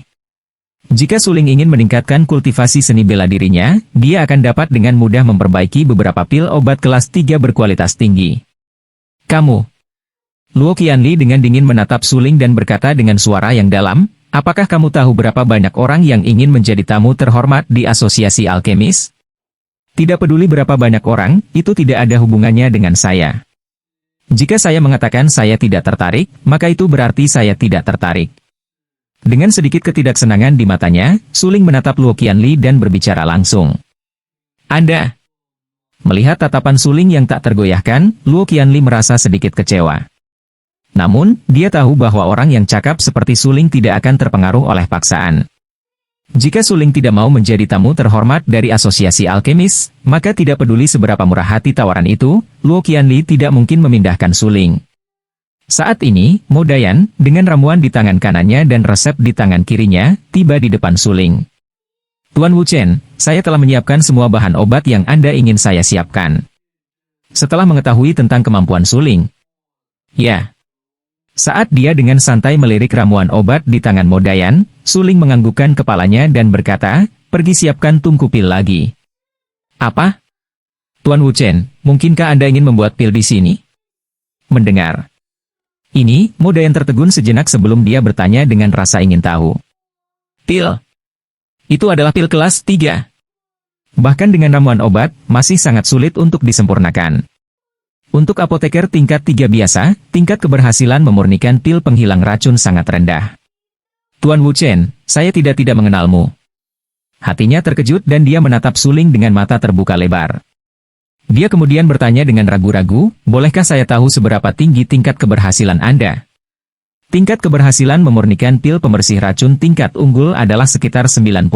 Jika Suling ingin meningkatkan kultivasi seni bela dirinya, dia akan dapat dengan mudah memperbaiki beberapa pil obat kelas 3 berkualitas tinggi. "Kamu." Luo Qianli dengan dingin menatap Suling dan berkata dengan suara yang dalam, "Apakah kamu tahu berapa banyak orang yang ingin menjadi tamu terhormat di asosiasi alkemis? Tidak peduli berapa banyak orang, itu tidak ada hubungannya dengan saya. Jika saya mengatakan saya tidak tertarik, maka itu berarti saya tidak tertarik." Dengan sedikit ketidaksenangan di matanya, Suling menatap Luo Qianli dan berbicara langsung. "Anda?" Melihat tatapan Suling yang tak tergoyahkan, Luo Qianli merasa sedikit kecewa. Namun, dia tahu bahwa orang yang cakap seperti Suling tidak akan terpengaruh oleh paksaan. Jika Suling tidak mau menjadi tamu terhormat dari asosiasi alkemis, maka tidak peduli seberapa murah hati tawaran itu, Luo Qianli tidak mungkin memindahkan Suling. Saat ini, Mo Dayan, dengan ramuan di tangan kanannya dan resep di tangan kirinya, tiba di depan Suling. "Tuan Wuchen, saya telah menyiapkan semua bahan obat yang Anda ingin saya siapkan." Setelah mengetahui tentang kemampuan Suling, "Ya." Saat dia dengan santai melirik ramuan obat di tangan Mo Dayan, Suling menganggukkan kepalanya dan berkata, "Pergi siapkan tungku pil lagi." "Apa? Tuan Wuchen, mungkinkah Anda ingin membuat pil di sini?" Mendengar Ini, Modayan tertegun sejenak sebelum dia bertanya dengan rasa ingin tahu. Pil. Itu adalah pil kelas 3. Bahkan dengan ramuan obat, masih sangat sulit untuk disempurnakan. Untuk apoteker tingkat 3 biasa, tingkat keberhasilan memurnikan pil penghilang racun sangat rendah. Tuan Wu Chen, saya tidak mengenalmu. Hatinya terkejut dan dia menatap Suling dengan mata terbuka lebar. Dia kemudian bertanya dengan ragu-ragu, bolehkah saya tahu seberapa tinggi tingkat keberhasilan Anda? Tingkat keberhasilan memurnikan pil pembersih racun tingkat unggul adalah sekitar 90%.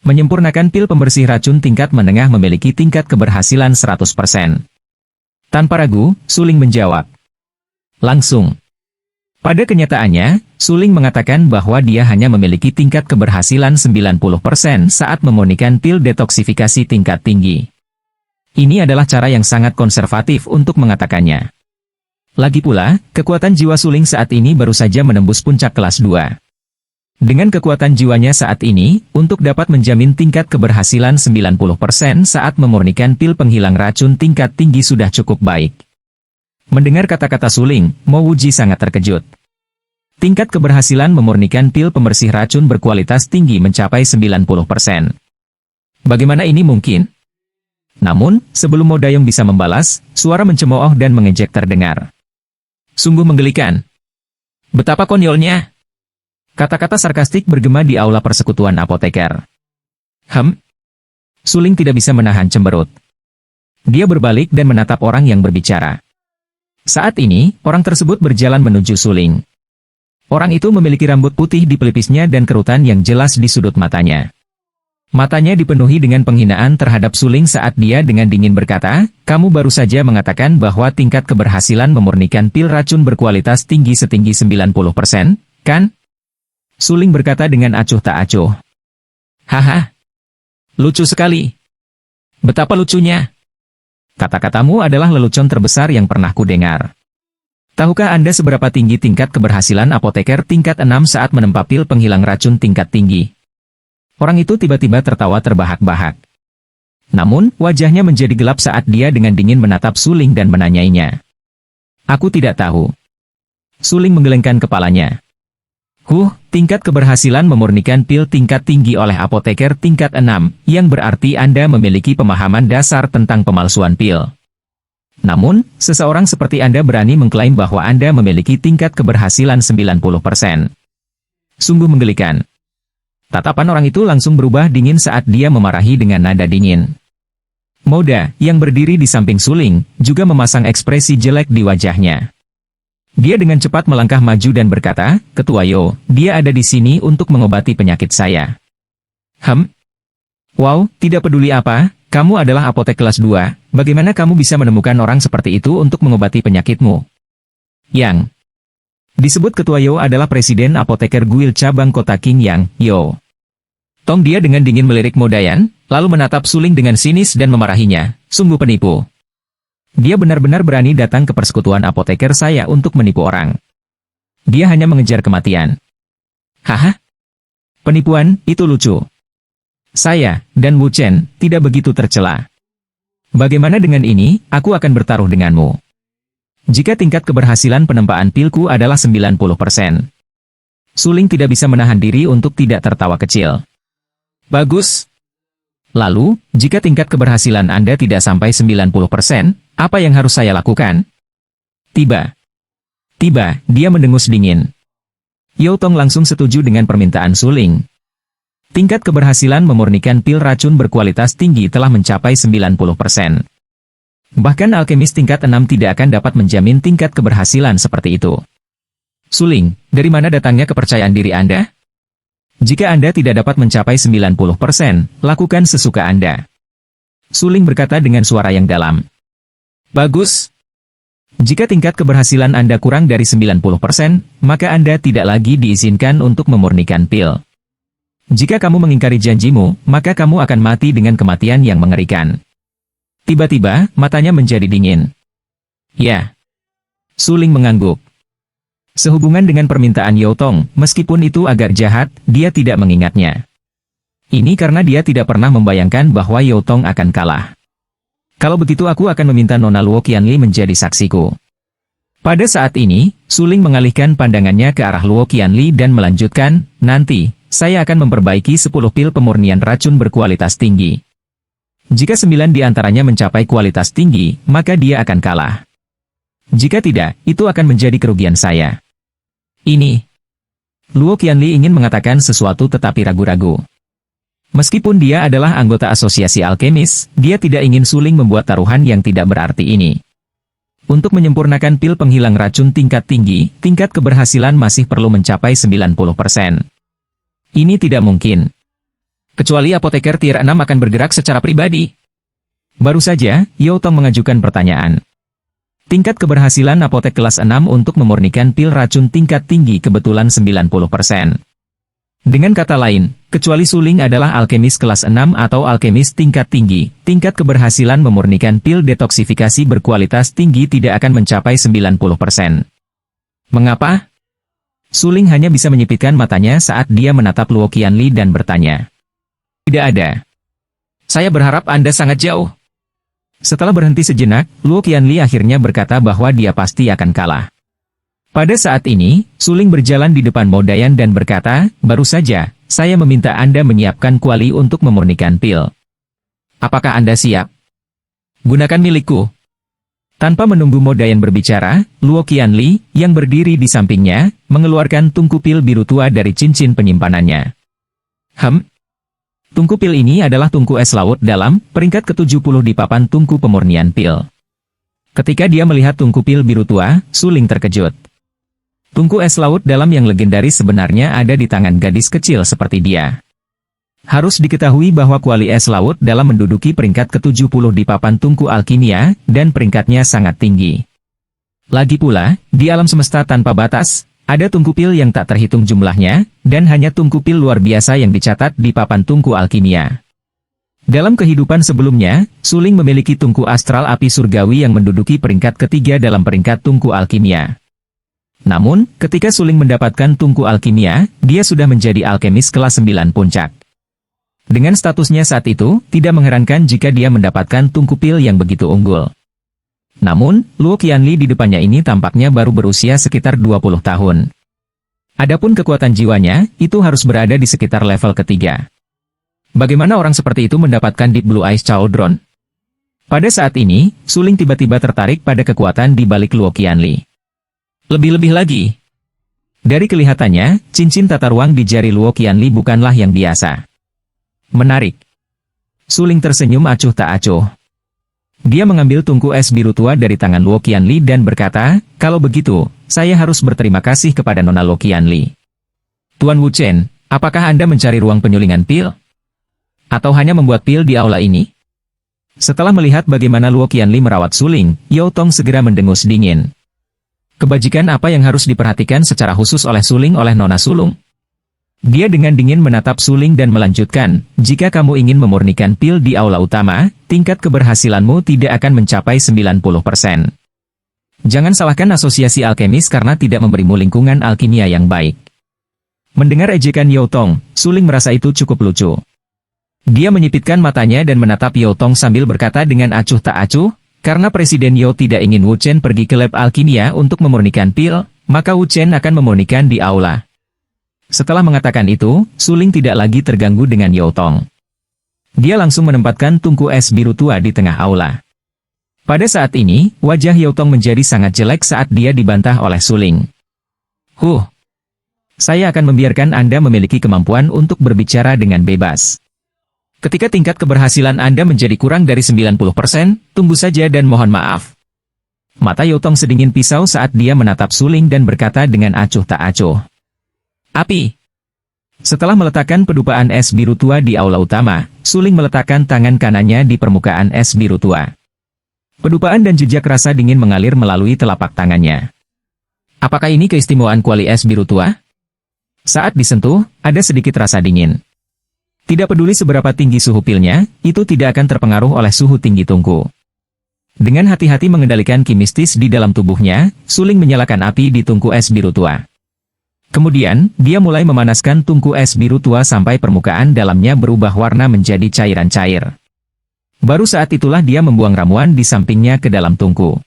Menyempurnakan pil pembersih racun tingkat menengah memiliki tingkat keberhasilan 100%. Tanpa ragu, Suling menjawab. Langsung. Pada kenyataannya, Suling mengatakan bahwa dia hanya memiliki tingkat keberhasilan 90% saat memurnikan pil detoksifikasi tingkat tinggi. Ini adalah cara yang sangat konservatif untuk mengatakannya. Lagi pula, kekuatan jiwa Suling saat ini baru saja menembus puncak kelas 2. Dengan kekuatan jiwanya saat ini, untuk dapat menjamin tingkat keberhasilan 90% saat memurnikan pil penghilang racun tingkat tinggi sudah cukup baik. Mendengar kata-kata Suling, Mo Wuji sangat terkejut. Tingkat keberhasilan memurnikan pil pembersih racun berkualitas tinggi mencapai 90%. Bagaimana ini mungkin? Namun, sebelum Modayong bisa membalas, suara mencemooh dan mengejek terdengar. Sungguh menggelikan. Betapa konyolnya. Kata-kata sarkastik bergema di aula persekutuan apoteker. Suling tidak bisa menahan cemberut. Dia berbalik dan menatap orang yang berbicara. Saat ini, orang tersebut berjalan menuju Suling. Orang itu memiliki rambut putih di pelipisnya dan kerutan yang jelas di sudut matanya. Matanya dipenuhi dengan penghinaan terhadap Suling saat dia dengan dingin berkata, kamu baru saja mengatakan bahwa tingkat keberhasilan memurnikan pil racun berkualitas tinggi setinggi 90%, kan? Suling berkata dengan acuh tak acuh. Haha. Lucu sekali. Betapa lucunya. Kata-katamu adalah lelucon terbesar yang pernah kudengar. Tahukah Anda seberapa tinggi tingkat keberhasilan apoteker tingkat 6 saat menempa pil penghilang racun tingkat tinggi? Orang itu tiba-tiba tertawa terbahak-bahak. Namun, wajahnya menjadi gelap saat dia dengan dingin menatap Suling dan menanyainya. Aku tidak tahu. Suling menggelengkan kepalanya. Tingkat keberhasilan memurnikan pil tingkat tinggi oleh apoteker tingkat 6, yang berarti Anda memiliki pemahaman dasar tentang pemalsuan pil. Namun, seseorang seperti Anda berani mengklaim bahwa Anda memiliki tingkat keberhasilan 90%. Sungguh menggelikan. Tatapan orang itu langsung berubah dingin saat dia memarahi dengan nada dingin. Moda, yang berdiri di samping Suling, juga memasang ekspresi jelek di wajahnya. Dia dengan cepat melangkah maju dan berkata, Ketua Yo, dia ada di sini untuk mengobati penyakit saya. Wow, tidak peduli apa, kamu adalah apotek kelas 2, bagaimana kamu bisa menemukan orang seperti itu untuk mengobati penyakitmu? Yang disebut Ketua Yo adalah Presiden Apoteker Guild Cabang Kota Qingyang, Yo. Tong dia dengan dingin melirik Modayan, lalu menatap Suling dengan sinis dan memarahinya, sungguh penipu. Dia benar-benar berani datang ke persekutuan apoteker saya untuk menipu orang. Dia hanya mengejar kematian. Haha. Penipuan, itu lucu. Saya, dan Wu Chen, tidak begitu tercela. Bagaimana dengan ini, aku akan bertaruh denganmu. Jika tingkat keberhasilan penempaan pilku adalah 90%. Suling tidak bisa menahan diri untuk tidak tertawa kecil. Bagus. Lalu, jika tingkat keberhasilan Anda tidak sampai 90%, apa yang harus saya lakukan? Tiba, dia mendengus dingin. Yo Tong langsung setuju dengan permintaan Suling. Tingkat keberhasilan memurnikan pil racun berkualitas tinggi telah mencapai 90%. Bahkan alkemis tingkat 6 tidak akan dapat menjamin tingkat keberhasilan seperti itu. Suling, dari mana datangnya kepercayaan diri Anda? Jika Anda tidak dapat mencapai 90%, lakukan sesuka Anda. Suling berkata dengan suara yang dalam. Bagus. Jika tingkat keberhasilan Anda kurang dari 90%, maka Anda tidak lagi diizinkan untuk memurnikan pil. Jika kamu mengingkari janjimu, maka kamu akan mati dengan kematian yang mengerikan. Tiba-tiba, matanya menjadi dingin. Ya. Suling mengangguk. Sehubungan dengan permintaan Yo Tong, meskipun itu agak jahat, dia tidak mengingatnya. Ini karena dia tidak pernah membayangkan bahwa Yo Tong akan kalah. Kalau begitu aku akan meminta Nona Luo Qianli menjadi saksiku. Pada saat ini, Suling mengalihkan pandangannya ke arah Luo Qianli dan melanjutkan, nanti, saya akan memperbaiki 10 pil pemurnian racun berkualitas tinggi. Jika 9 di antaranya mencapai kualitas tinggi, maka dia akan kalah. Jika tidak, itu akan menjadi kerugian saya. Ini. Luo Qianli ingin mengatakan sesuatu tetapi ragu-ragu. Meskipun dia adalah anggota asosiasi alkemis, dia tidak ingin Suling membuat taruhan yang tidak berarti ini. Untuk menyempurnakan pil penghilang racun tingkat tinggi, tingkat keberhasilan masih perlu mencapai 90%. Ini tidak mungkin. Kecuali apoteker tier 6 akan bergerak secara pribadi. Baru saja, Yao Tong mengajukan pertanyaan. Tingkat keberhasilan apotek kelas 6 untuk memurnikan pil racun tingkat tinggi kebetulan 90%. Dengan kata lain, kecuali Suling adalah alkemis kelas 6 atau alkemis tingkat tinggi, tingkat keberhasilan memurnikan pil detoksifikasi berkualitas tinggi tidak akan mencapai 90%. Mengapa? Suling hanya bisa menyipitkan matanya saat dia menatap Luo Qianli dan bertanya. Tidak ada. Saya berharap Anda sangat jauh. Setelah berhenti sejenak, Luo Qianli akhirnya berkata bahwa dia pasti akan kalah. Pada saat ini, Suling berjalan di depan Mo Dayan dan berkata, baru saja, saya meminta Anda menyiapkan kuali untuk memurnikan pil. Apakah Anda siap? Gunakan milikku. Tanpa menunggu Mo Dayan berbicara, Luo Qianli, yang berdiri di sampingnya, mengeluarkan tungku pil biru tua dari cincin penyimpanannya. Tungku pil ini adalah tungku es laut dalam, peringkat ke-70 di papan tungku pemurnian pil. Ketika dia melihat tungku pil biru tua, Suling terkejut. Tungku es laut dalam yang legendaris sebenarnya ada di tangan gadis kecil seperti dia. Harus diketahui bahwa kuali es laut dalam menduduki peringkat ke-70 di papan tungku alkimia, dan peringkatnya sangat tinggi. Lagi pula, di alam semesta tanpa batas, ada tungku pil yang tak terhitung jumlahnya, dan hanya tungku pil luar biasa yang dicatat di papan tungku alkimia. Dalam kehidupan sebelumnya, Suling memiliki tungku astral api surgawi yang menduduki peringkat ketiga dalam peringkat tungku alkimia. Namun, ketika Suling mendapatkan tungku alkimia, dia sudah menjadi alkemis kelas 9 puncak. Dengan statusnya saat itu, tidak mengherankan jika dia mendapatkan tungku pil yang begitu unggul. Namun, Luo Qianli di depannya ini tampaknya baru berusia sekitar 20 tahun. Adapun kekuatan jiwanya, itu harus berada di sekitar level ketiga. Bagaimana orang seperti itu mendapatkan Deep Blue Eyes Cauldron? Pada saat ini, Suling tiba-tiba tertarik pada kekuatan di balik Luo Qianli. Lebih-lebih lagi, dari kelihatannya, cincin tata ruang di jari Luo Qianli bukanlah yang biasa. Menarik. Suling tersenyum acuh tak acuh. Dia mengambil tungku es biru tua dari tangan Luo Qianli dan berkata, kalau begitu, saya harus berterima kasih kepada Nona Luo Qianli. Tuan Wu Chen, apakah Anda mencari ruang penyulingan pil? Atau hanya membuat pil di aula ini? Setelah melihat bagaimana Luo Qianli merawat Suling, Yao Tong segera mendengus dingin. Kebajikan apa yang harus diperhatikan secara khusus oleh Suling oleh Nona Sulung? Dia dengan dingin menatap Suling dan melanjutkan, jika kamu ingin memurnikan pil di aula utama, tingkat keberhasilanmu tidak akan mencapai 90%. Jangan salahkan asosiasi alkemis karena tidak memberimu lingkungan alkimia yang baik. Mendengar ejekan Yao Tong, Suling merasa itu cukup lucu. Dia menyipitkan matanya dan menatap Yao Tong sambil berkata dengan acuh tak acuh, karena Presiden Yao tidak ingin Wu Chen pergi ke lab alkimia untuk memurnikan pil, maka Wu Chen akan memurnikan di aula. Setelah mengatakan itu, Suling tidak lagi terganggu dengan Yao Tong. Dia langsung menempatkan tungku es biru tua di tengah aula. Pada saat ini, wajah Yao Tong menjadi sangat jelek saat dia dibantah oleh Suling. Saya akan membiarkan Anda memiliki kemampuan untuk berbicara dengan bebas. Ketika tingkat keberhasilan Anda menjadi kurang dari 90%, tunggu saja dan mohon maaf. Mata Yao Tong sedingin pisau saat dia menatap Suling dan berkata dengan acuh tak acuh. Api. Setelah meletakkan pedupaan es biru tua di aula utama, Suling meletakkan tangan kanannya di permukaan es biru tua. Pedupaan dan jejak rasa dingin mengalir melalui telapak tangannya. Apakah ini keistimewaan kuali es biru tua? Saat disentuh, ada sedikit rasa dingin. Tidak peduli seberapa tinggi suhu pilnya, itu tidak akan terpengaruh oleh suhu tinggi tungku. Dengan hati-hati mengendalikan kimistis di dalam tubuhnya, Suling menyalakan api di tungku es biru tua. Kemudian, dia mulai memanaskan tungku es biru tua sampai permukaan dalamnya berubah warna menjadi cairan cair. Baru saat itulah dia membuang ramuan di sampingnya ke dalam tungku.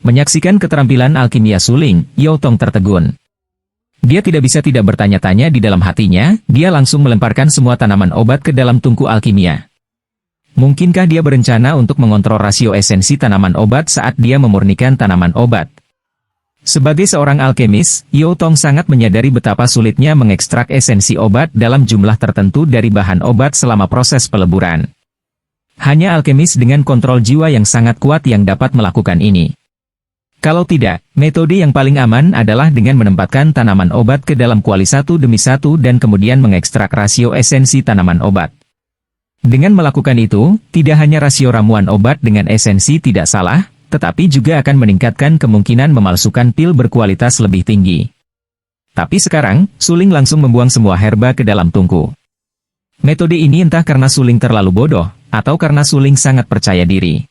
Menyaksikan keterampilan alkimia suling, Yao Tong tertegun. Dia tidak bisa tidak bertanya-tanya di dalam hatinya, dia langsung melemparkan semua tanaman obat ke dalam tungku alkimia. Mungkinkah dia berencana untuk mengontrol rasio esensi tanaman obat saat dia memurnikan tanaman obat? Sebagai seorang alkemis, Yao Tong sangat menyadari betapa sulitnya mengekstrak esensi obat dalam jumlah tertentu dari bahan obat selama proses peleburan. Hanya alkemis dengan kontrol jiwa yang sangat kuat yang dapat melakukan ini. Kalau tidak, metode yang paling aman adalah dengan menempatkan tanaman obat ke dalam kuali satu demi satu dan kemudian mengekstrak rasio esensi tanaman obat. Dengan melakukan itu, tidak hanya rasio ramuan obat dengan esensi tidak salah, tetapi juga akan meningkatkan kemungkinan memalsukan pil berkualitas lebih tinggi. Tapi sekarang, Suling langsung membuang semua herba ke dalam tungku. Metode ini entah karena Suling terlalu bodoh, atau karena Suling sangat percaya diri.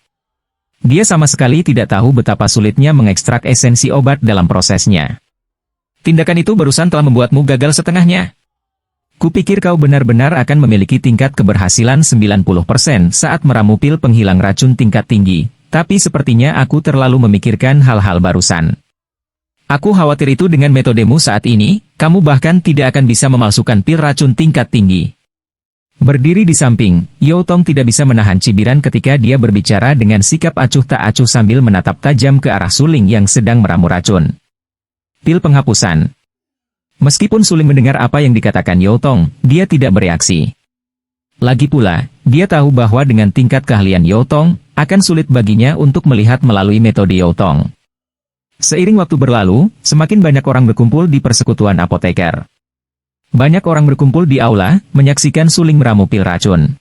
Dia sama sekali tidak tahu betapa sulitnya mengekstrak esensi obat dalam prosesnya. Tindakan itu barusan telah membuatmu gagal setengahnya. Kupikir kau benar-benar akan memiliki tingkat keberhasilan 90% saat meramu pil penghilang racun tingkat tinggi, tapi sepertinya aku terlalu memikirkan hal-hal barusan. Aku khawatir itu dengan metodemu saat ini, kamu bahkan tidak akan bisa memalsukan pil racun tingkat tinggi. Berdiri di samping, Yao Tong tidak bisa menahan cibiran ketika dia berbicara dengan sikap acuh tak acuh sambil menatap tajam ke arah Suling yang sedang meramu racun. Pil penghapusan. Meskipun Suling mendengar apa yang dikatakan Yao Tong, dia tidak bereaksi. Lagi pula, dia tahu bahwa dengan tingkat keahlian Yao Tong, akan sulit baginya untuk melihat melalui metode Yao Tong. Seiring waktu berlalu, semakin banyak orang berkumpul di persekutuan apoteker. Banyak orang berkumpul di aula, menyaksikan Suling meramu pil racun.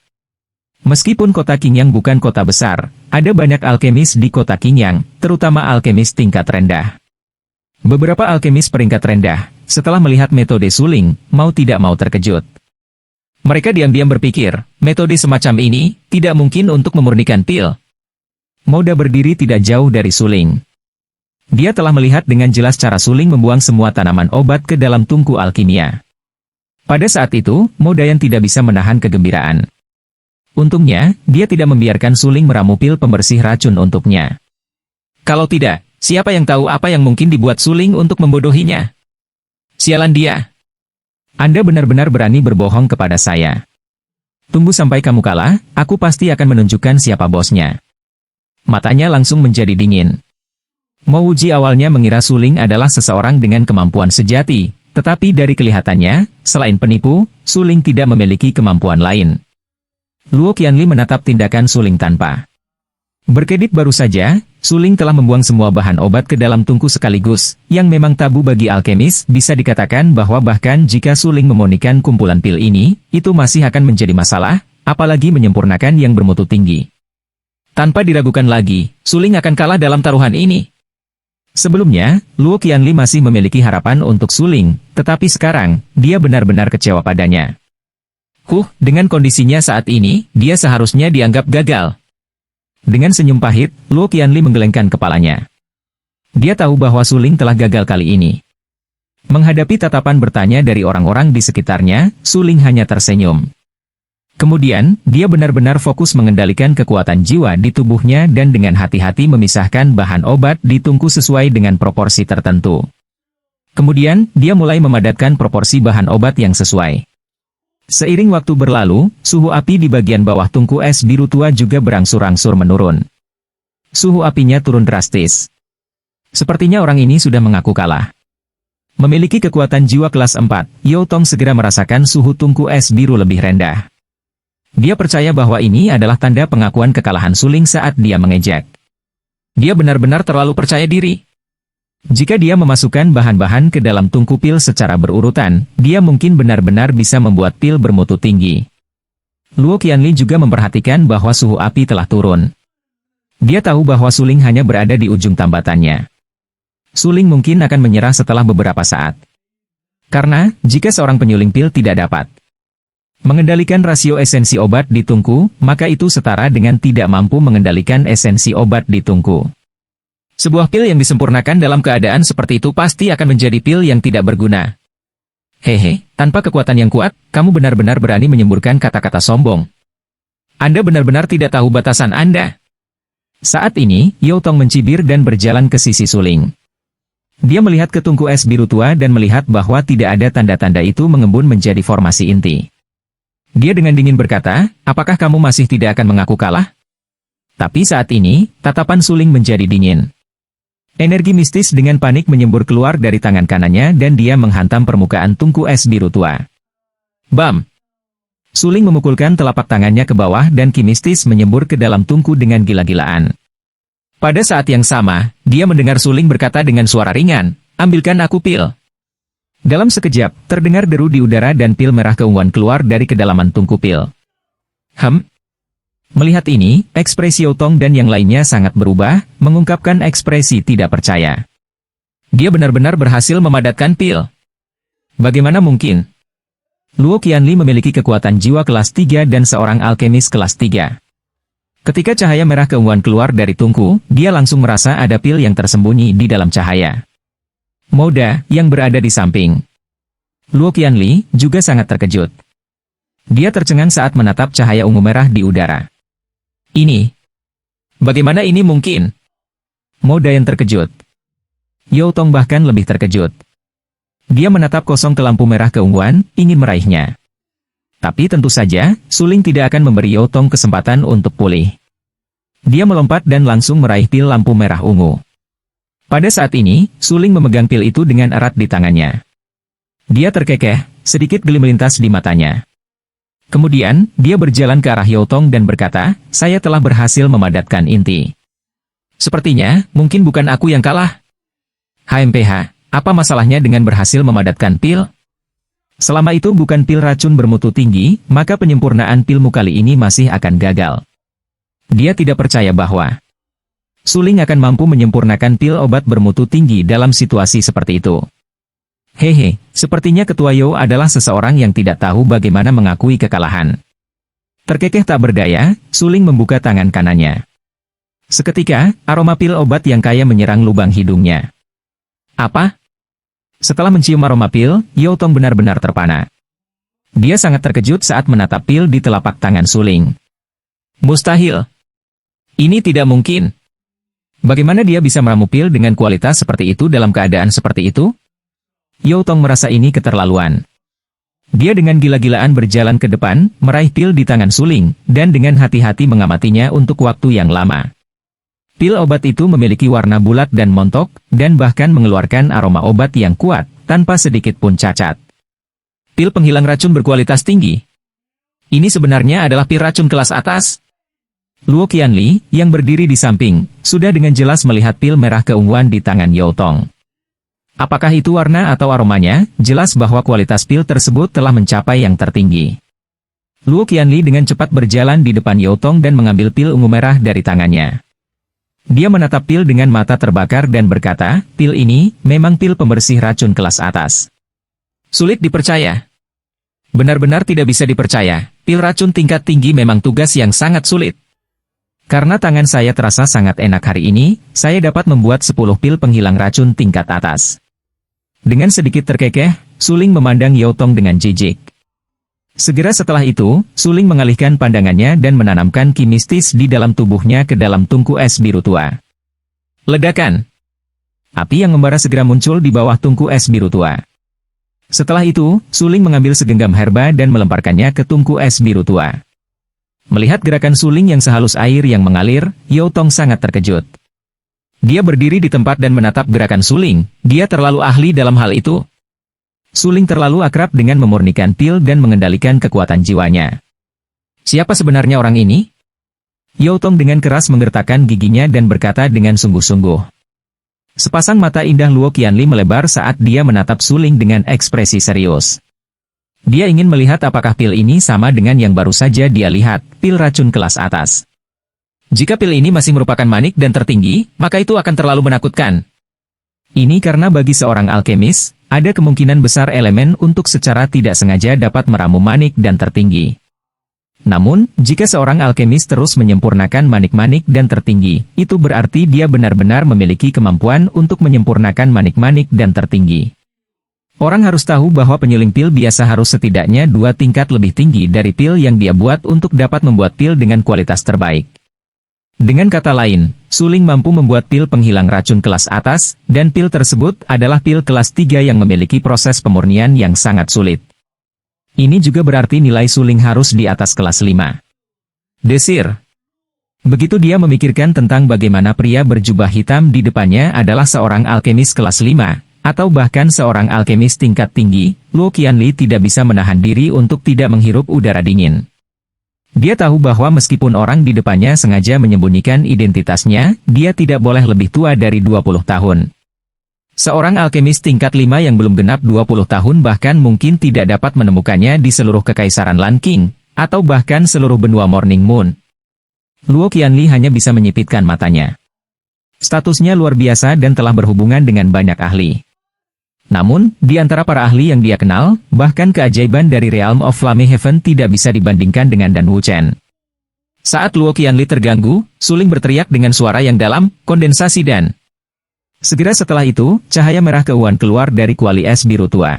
Meskipun kota Qingyang bukan kota besar, ada banyak alkemis di kota Qingyang, terutama alkemis tingkat rendah. Beberapa alkemis peringkat rendah, setelah melihat metode Suling, mau tidak mau terkejut. Mereka diam-diam berpikir, metode semacam ini, tidak mungkin untuk memurnikan pil. Mouda berdiri tidak jauh dari Suling. Dia telah melihat dengan jelas cara Suling membuang semua tanaman obat ke dalam tungku alkimia. Pada saat itu, Mouda yang tidak bisa menahan kegembiraan. Untungnya, dia tidak membiarkan Suling meramu pil pembersih racun untuknya. Kalau tidak, siapa yang tahu apa yang mungkin dibuat Suling untuk membodohinya? Sialan dia. Anda benar-benar berani berbohong kepada saya. Tunggu sampai kamu kalah, aku pasti akan menunjukkan siapa bosnya. Matanya langsung menjadi dingin. Mo Wuji awalnya mengira Suling adalah seseorang dengan kemampuan sejati, tetapi dari kelihatannya, selain penipu, Suling tidak memiliki kemampuan lain. Luo Qianli menatap tindakan Suling tanpa berkedip baru saja, Suling telah membuang semua bahan obat ke dalam tungku sekaligus, yang memang tabu bagi alkemis, bisa dikatakan bahwa bahkan jika Suling memurnikan kumpulan pil ini, itu masih akan menjadi masalah, apalagi menyempurnakan yang bermutu tinggi. Tanpa diragukan lagi, Suling akan kalah dalam taruhan ini. Sebelumnya, Luo Qianli masih memiliki harapan untuk Suling, tetapi sekarang, dia benar-benar kecewa padanya. Dengan kondisinya saat ini, dia seharusnya dianggap gagal. Dengan senyum pahit, Luo Qianli menggelengkan kepalanya. Dia tahu bahwa Suling telah gagal kali ini. Menghadapi tatapan bertanya dari orang-orang di sekitarnya, Suling hanya tersenyum. Kemudian, dia benar-benar fokus mengendalikan kekuatan jiwa di tubuhnya dan dengan hati-hati memisahkan bahan obat di tungku sesuai dengan proporsi tertentu. Kemudian, dia mulai memadatkan proporsi bahan obat yang sesuai. Seiring waktu berlalu, suhu api di bagian bawah tungku es biru tua juga berangsur-angsur menurun. Suhu apinya turun drastis. Sepertinya orang ini sudah mengaku kalah. Memiliki kekuatan jiwa kelas 4, Yao Tong segera merasakan suhu tungku es biru lebih rendah. Dia percaya bahwa ini adalah tanda pengakuan kekalahan Suling saat dia mengejek. Dia benar-benar terlalu percaya diri. Jika dia memasukkan bahan-bahan ke dalam tungku pil secara berurutan, dia mungkin benar-benar bisa membuat pil bermutu tinggi. Luo Qianli juga memperhatikan bahwa suhu api telah turun. Dia tahu bahwa Suling hanya berada di ujung tambatannya. Suling mungkin akan menyerah setelah beberapa saat. Karena, jika seorang penyuling pil tidak dapat mengendalikan rasio esensi obat di tungku, maka itu setara dengan tidak mampu mengendalikan esensi obat di tungku. Sebuah pil yang disempurnakan dalam keadaan seperti itu pasti akan menjadi pil yang tidak berguna. Hehe, tanpa kekuatan yang kuat, kamu benar-benar berani menyemburkan kata-kata sombong. Anda benar-benar tidak tahu batasan Anda. Saat ini, Yao Tong mencibir dan berjalan ke sisi suling. Dia melihat ke tungku es biru tua dan melihat bahwa tidak ada tanda-tanda itu mengembun menjadi formasi inti. Dia dengan dingin berkata, apakah kamu masih tidak akan mengaku kalah? Tapi saat ini, tatapan suling menjadi dingin. Energi mistis dengan panik menyembur keluar dari tangan kanannya dan dia menghantam permukaan tungku es biru tua. Bam! Suling memukulkan telapak tangannya ke bawah dan ki mistis menyembur ke dalam tungku dengan gila-gilaan. Pada saat yang sama, dia mendengar suling berkata dengan suara ringan, ambilkan aku pil. Dalam sekejap, terdengar deru di udara dan pil merah keunguan keluar dari kedalaman tungku pil. Melihat ini, ekspresi Yao Tong dan yang lainnya sangat berubah, mengungkapkan ekspresi tidak percaya. Dia benar-benar berhasil memadatkan pil. Bagaimana mungkin? Luo Qianli memiliki kekuatan jiwa kelas 3 dan seorang alkemis kelas 3. Ketika cahaya merah keunguan keluar dari tungku, dia langsung merasa ada pil yang tersembunyi di dalam cahaya. Moda, yang berada di samping Luo Qianli, juga sangat terkejut. Dia tercengang saat menatap cahaya ungu merah di udara. Bagaimana ini mungkin? Moda yang terkejut. Yao Tong bahkan lebih terkejut. Dia menatap kosong ke lampu merah keunguan, ingin meraihnya. Tapi tentu saja, suling tidak akan memberi Yao Tong kesempatan untuk pulih. Dia melompat dan langsung meraih pil lampu merah ungu. Pada saat ini, suling memegang pil itu dengan erat di tangannya. Dia terkekeh, sedikit geli melintas di matanya. Kemudian, dia berjalan ke arah Yao Tong dan berkata, saya telah berhasil memadatkan inti. Sepertinya, mungkin bukan aku yang kalah. HMPH, apa masalahnya dengan berhasil memadatkan pil? Selama itu bukan pil racun bermutu tinggi, maka penyempurnaan pilmu kali ini masih akan gagal. Dia tidak percaya bahwa suling akan mampu menyempurnakan pil obat bermutu tinggi dalam situasi seperti itu. Hehe, sepertinya Ketua Yao adalah seseorang yang tidak tahu bagaimana mengakui kekalahan. Terkekeh tak berdaya, suling membuka tangan kanannya. Seketika, aroma pil obat yang kaya menyerang lubang hidungnya. Apa? Setelah mencium aroma pil, Yao Tong benar-benar terpana. Dia sangat terkejut saat menatap pil di telapak tangan suling. Mustahil. Ini tidak mungkin. Bagaimana dia bisa meramu pil dengan kualitas seperti itu dalam keadaan seperti itu? Yao Tong merasa ini keterlaluan. Dia dengan gila-gilaan berjalan ke depan, meraih pil di tangan suling, dan dengan hati-hati mengamatinya untuk waktu yang lama. Pil obat itu memiliki warna bulat dan montok, dan bahkan mengeluarkan aroma obat yang kuat, tanpa sedikit pun cacat. Pil penghilang racun berkualitas tinggi. Ini sebenarnya adalah pil racun kelas atas. Luo Qianli, yang berdiri di samping, sudah dengan jelas melihat pil merah keunguan di tangan Yao Tong. Apakah itu warna atau aromanya, jelas bahwa kualitas pil tersebut telah mencapai yang tertinggi. Luo Qianli dengan cepat berjalan di depan Yao Tong dan mengambil pil ungu merah dari tangannya. Dia menatap pil dengan mata terbakar dan berkata, pil ini memang pil pembersih racun kelas atas. Sulit dipercaya. Benar-benar tidak bisa dipercaya, pil racun tingkat tinggi memang tugas yang sangat sulit. Karena tangan saya terasa sangat enak hari ini, saya dapat membuat 10 pil penghilang racun tingkat atas. Dengan sedikit terkekeh, suling memandang Yao Tong dengan jijik. Segera setelah itu, suling mengalihkan pandangannya dan menanamkan ki mistis di dalam tubuhnya ke dalam tungku es biru tua. Ledakan! Api yang membara segera muncul di bawah tungku es biru tua. Setelah itu, suling mengambil segenggam herba dan melemparkannya ke tungku es biru tua. Melihat gerakan suling yang sehalus air yang mengalir, Yao Tong sangat terkejut. Dia berdiri di tempat dan menatap gerakan suling, dia terlalu ahli dalam hal itu. Suling terlalu akrab dengan memurnikan pil dan mengendalikan kekuatan jiwanya. Siapa sebenarnya orang ini? Yao Tong dengan keras menggertakkan giginya dan berkata dengan sungguh-sungguh. Sepasang mata indah Luo Qianli melebar saat dia menatap suling dengan ekspresi serius. Dia ingin melihat apakah pil ini sama dengan yang baru saja dia lihat, pil racun kelas atas. Jika pil ini masih merupakan manik dan tertinggi, maka itu akan terlalu menakutkan. Ini karena bagi seorang alkemis, ada kemungkinan besar elemen untuk secara tidak sengaja dapat meramu manik dan tertinggi. Namun, jika seorang alkemis terus menyempurnakan manik-manik dan tertinggi, itu berarti dia benar-benar memiliki kemampuan untuk menyempurnakan manik-manik dan tertinggi. Orang harus tahu bahwa penyuling pil biasa harus setidaknya 2 tingkat lebih tinggi dari pil yang dia buat untuk dapat membuat pil dengan kualitas terbaik. Dengan kata lain, suling mampu membuat pil penghilang racun kelas atas, dan pil tersebut adalah pil kelas 3 yang memiliki proses pemurnian yang sangat sulit. Ini juga berarti nilai suling harus di atas kelas 5. Desir. Begitu dia memikirkan tentang bagaimana pria berjubah hitam di depannya adalah seorang alkemis kelas 5, atau bahkan seorang alkemis tingkat tinggi, Luo Qianli tidak bisa menahan diri untuk tidak menghirup udara dingin. Dia tahu bahwa meskipun orang di depannya sengaja menyembunyikan identitasnya, dia tidak boleh lebih tua dari 20 tahun. Seorang alkemis tingkat 5 yang belum genap 20 tahun bahkan mungkin tidak dapat menemukannya di seluruh kekaisaran Lanqing, atau bahkan seluruh benua Morning Moon. Luo Qianli hanya bisa menyipitkan matanya. Statusnya luar biasa dan telah berhubungan dengan banyak ahli. Namun, di antara para ahli yang dia kenal, bahkan keajaiban dari Realm of Flame Heaven tidak bisa dibandingkan dengan Dan Wuchen. Saat Luo Qianli terganggu, suling berteriak dengan suara yang dalam, kondensasi dan. Segera setelah itu, cahaya merah keuan keluar dari kuali es biru tua.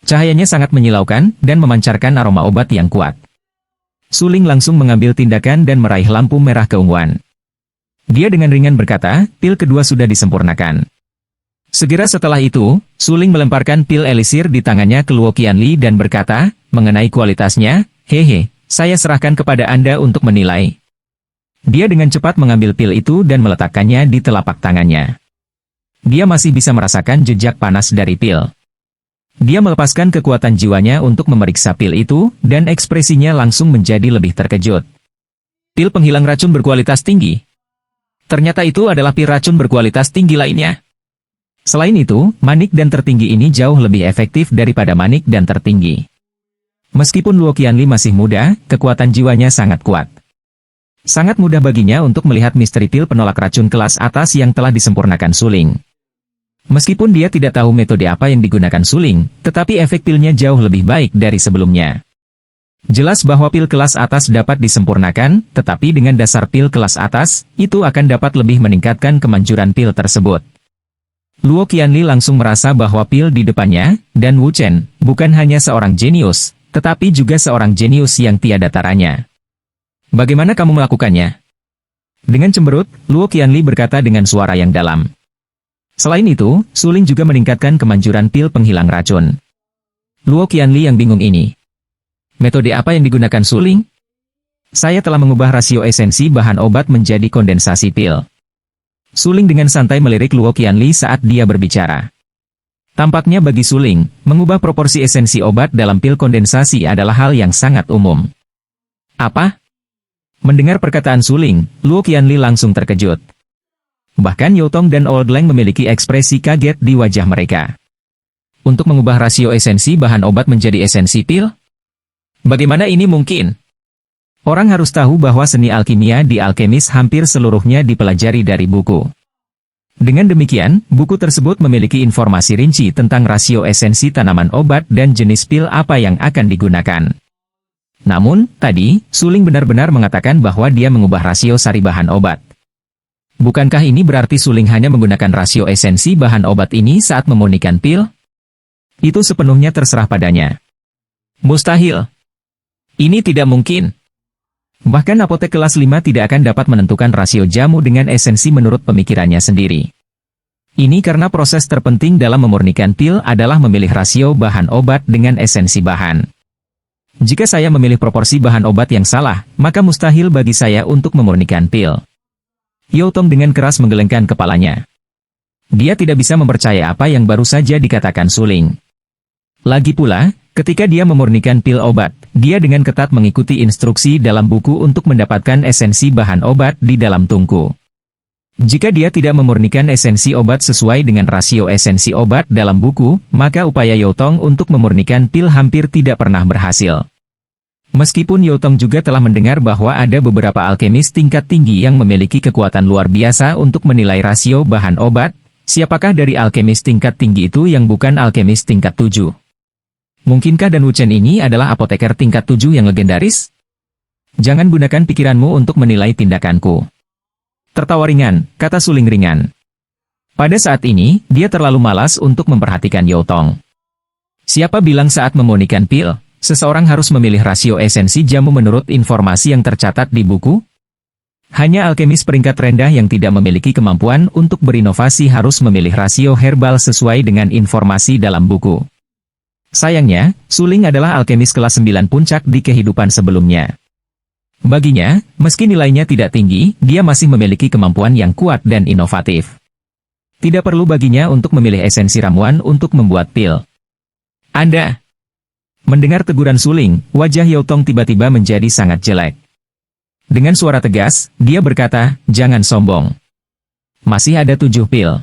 Cahayanya sangat menyilaukan, dan memancarkan aroma obat yang kuat. Suling langsung mengambil tindakan dan meraih lampu merah keunguan. Dia dengan ringan berkata, pil kedua sudah disempurnakan. Segera setelah itu, suling melemparkan pil elisir di tangannya ke Luo Qianli dan berkata, mengenai kualitasnya, hehe, saya serahkan kepada Anda untuk menilai. Dia dengan cepat mengambil pil itu dan meletakkannya di telapak tangannya. Dia masih bisa merasakan jejak panas dari pil. Dia melepaskan kekuatan jiwanya untuk memeriksa pil itu, dan ekspresinya langsung menjadi lebih terkejut. Pil penghilang racun berkualitas tinggi. Ternyata itu adalah pil racun berkualitas tinggi lainnya. Selain itu, manik dan tertinggi ini jauh lebih efektif daripada manik dan tertinggi. Meskipun Luo Qianli masih muda, kekuatan jiwanya sangat kuat. Sangat mudah baginya untuk melihat misteri pil penolak racun kelas atas yang telah disempurnakan suling. Meskipun dia tidak tahu metode apa yang digunakan suling, tetapi efek pilnya jauh lebih baik dari sebelumnya. Jelas bahwa pil kelas atas dapat disempurnakan, tetapi dengan dasar pil kelas atas, itu akan dapat lebih meningkatkan kemanjuran pil tersebut. Luo Qianli langsung merasa bahwa pil di depannya, Dan Wuchen, bukan hanya seorang jenius, tetapi juga seorang jenius yang tiada taranya. Bagaimana kamu melakukannya? Dengan cemberut, Luo Qianli berkata dengan suara yang dalam. Selain itu, suling juga meningkatkan kemanjuran pil penghilang racun. Luo Qianli yang bingung ini. Metode apa yang digunakan suling? Saya telah mengubah rasio esensi bahan obat menjadi kondensasi pil. Suling dengan santai melirik Luo Qianli saat dia berbicara. Tampaknya bagi suling, mengubah proporsi esensi obat dalam pil kondensasi adalah hal yang sangat umum. Apa? Mendengar perkataan suling, Luo Qianli langsung terkejut. Bahkan Yotong dan Old Lang memiliki ekspresi kaget di wajah mereka. Untuk mengubah rasio esensi bahan obat menjadi esensi pil? Bagaimana ini mungkin? Orang harus tahu bahwa seni alkimia di alkemis hampir seluruhnya dipelajari dari buku. Dengan demikian, buku tersebut memiliki informasi rinci tentang rasio esensi tanaman obat dan jenis pil apa yang akan digunakan. Namun, tadi, suling benar-benar mengatakan bahwa dia mengubah rasio sari bahan obat. Bukankah ini berarti suling hanya menggunakan rasio esensi bahan obat ini saat memurnikan pil? Itu sepenuhnya terserah padanya. Mustahil. Ini tidak mungkin. Bahkan apotek kelas 5 tidak akan dapat menentukan rasio jamu dengan esensi menurut pemikirannya sendiri. Ini karena proses terpenting dalam memurnikan pil adalah memilih rasio bahan obat dengan esensi bahan. Jika saya memilih proporsi bahan obat yang salah, maka mustahil bagi saya untuk memurnikan pil. Yotong dengan keras menggelengkan kepalanya. Dia tidak bisa mempercaya apa yang baru saja dikatakan suling. Lagi pula, ketika dia memurnikan pil obat, dia dengan ketat mengikuti instruksi dalam buku untuk mendapatkan esensi bahan obat di dalam tungku. Jika dia tidak memurnikan esensi obat sesuai dengan rasio esensi obat dalam buku, maka upaya Yotong untuk memurnikan pil hampir tidak pernah berhasil. Meskipun Yotong juga telah mendengar bahwa ada beberapa alkemis tingkat tinggi yang memiliki kekuatan luar biasa untuk menilai rasio bahan obat, siapakah dari alkemis tingkat tinggi itu yang bukan alkemis tingkat 7? Mungkinkah Dan Wuchen ini adalah apoteker tingkat 7 yang legendaris? Jangan gunakan pikiranmu untuk menilai tindakanku. Tertawa ringan, kata suling ringan. Pada saat ini, dia terlalu malas untuk memperhatikan Yotong. Siapa bilang saat memurnikan pil, seseorang harus memilih rasio esensi jamu menurut informasi yang tercatat di buku? Hanya alkemis peringkat rendah yang tidak memiliki kemampuan untuk berinovasi harus memilih rasio herbal sesuai dengan informasi dalam buku. Sayangnya, Suling adalah alkemis kelas 9 puncak di kehidupan sebelumnya. Baginya, meski nilainya tidak tinggi, dia masih memiliki kemampuan yang kuat dan inovatif. Tidak perlu baginya untuk memilih esensi ramuan untuk membuat pil. Anda. Mendengar teguran Suling, wajah Yautong tiba-tiba menjadi sangat jelek. Dengan suara tegas, dia berkata, jangan sombong. Masih ada 7 pil.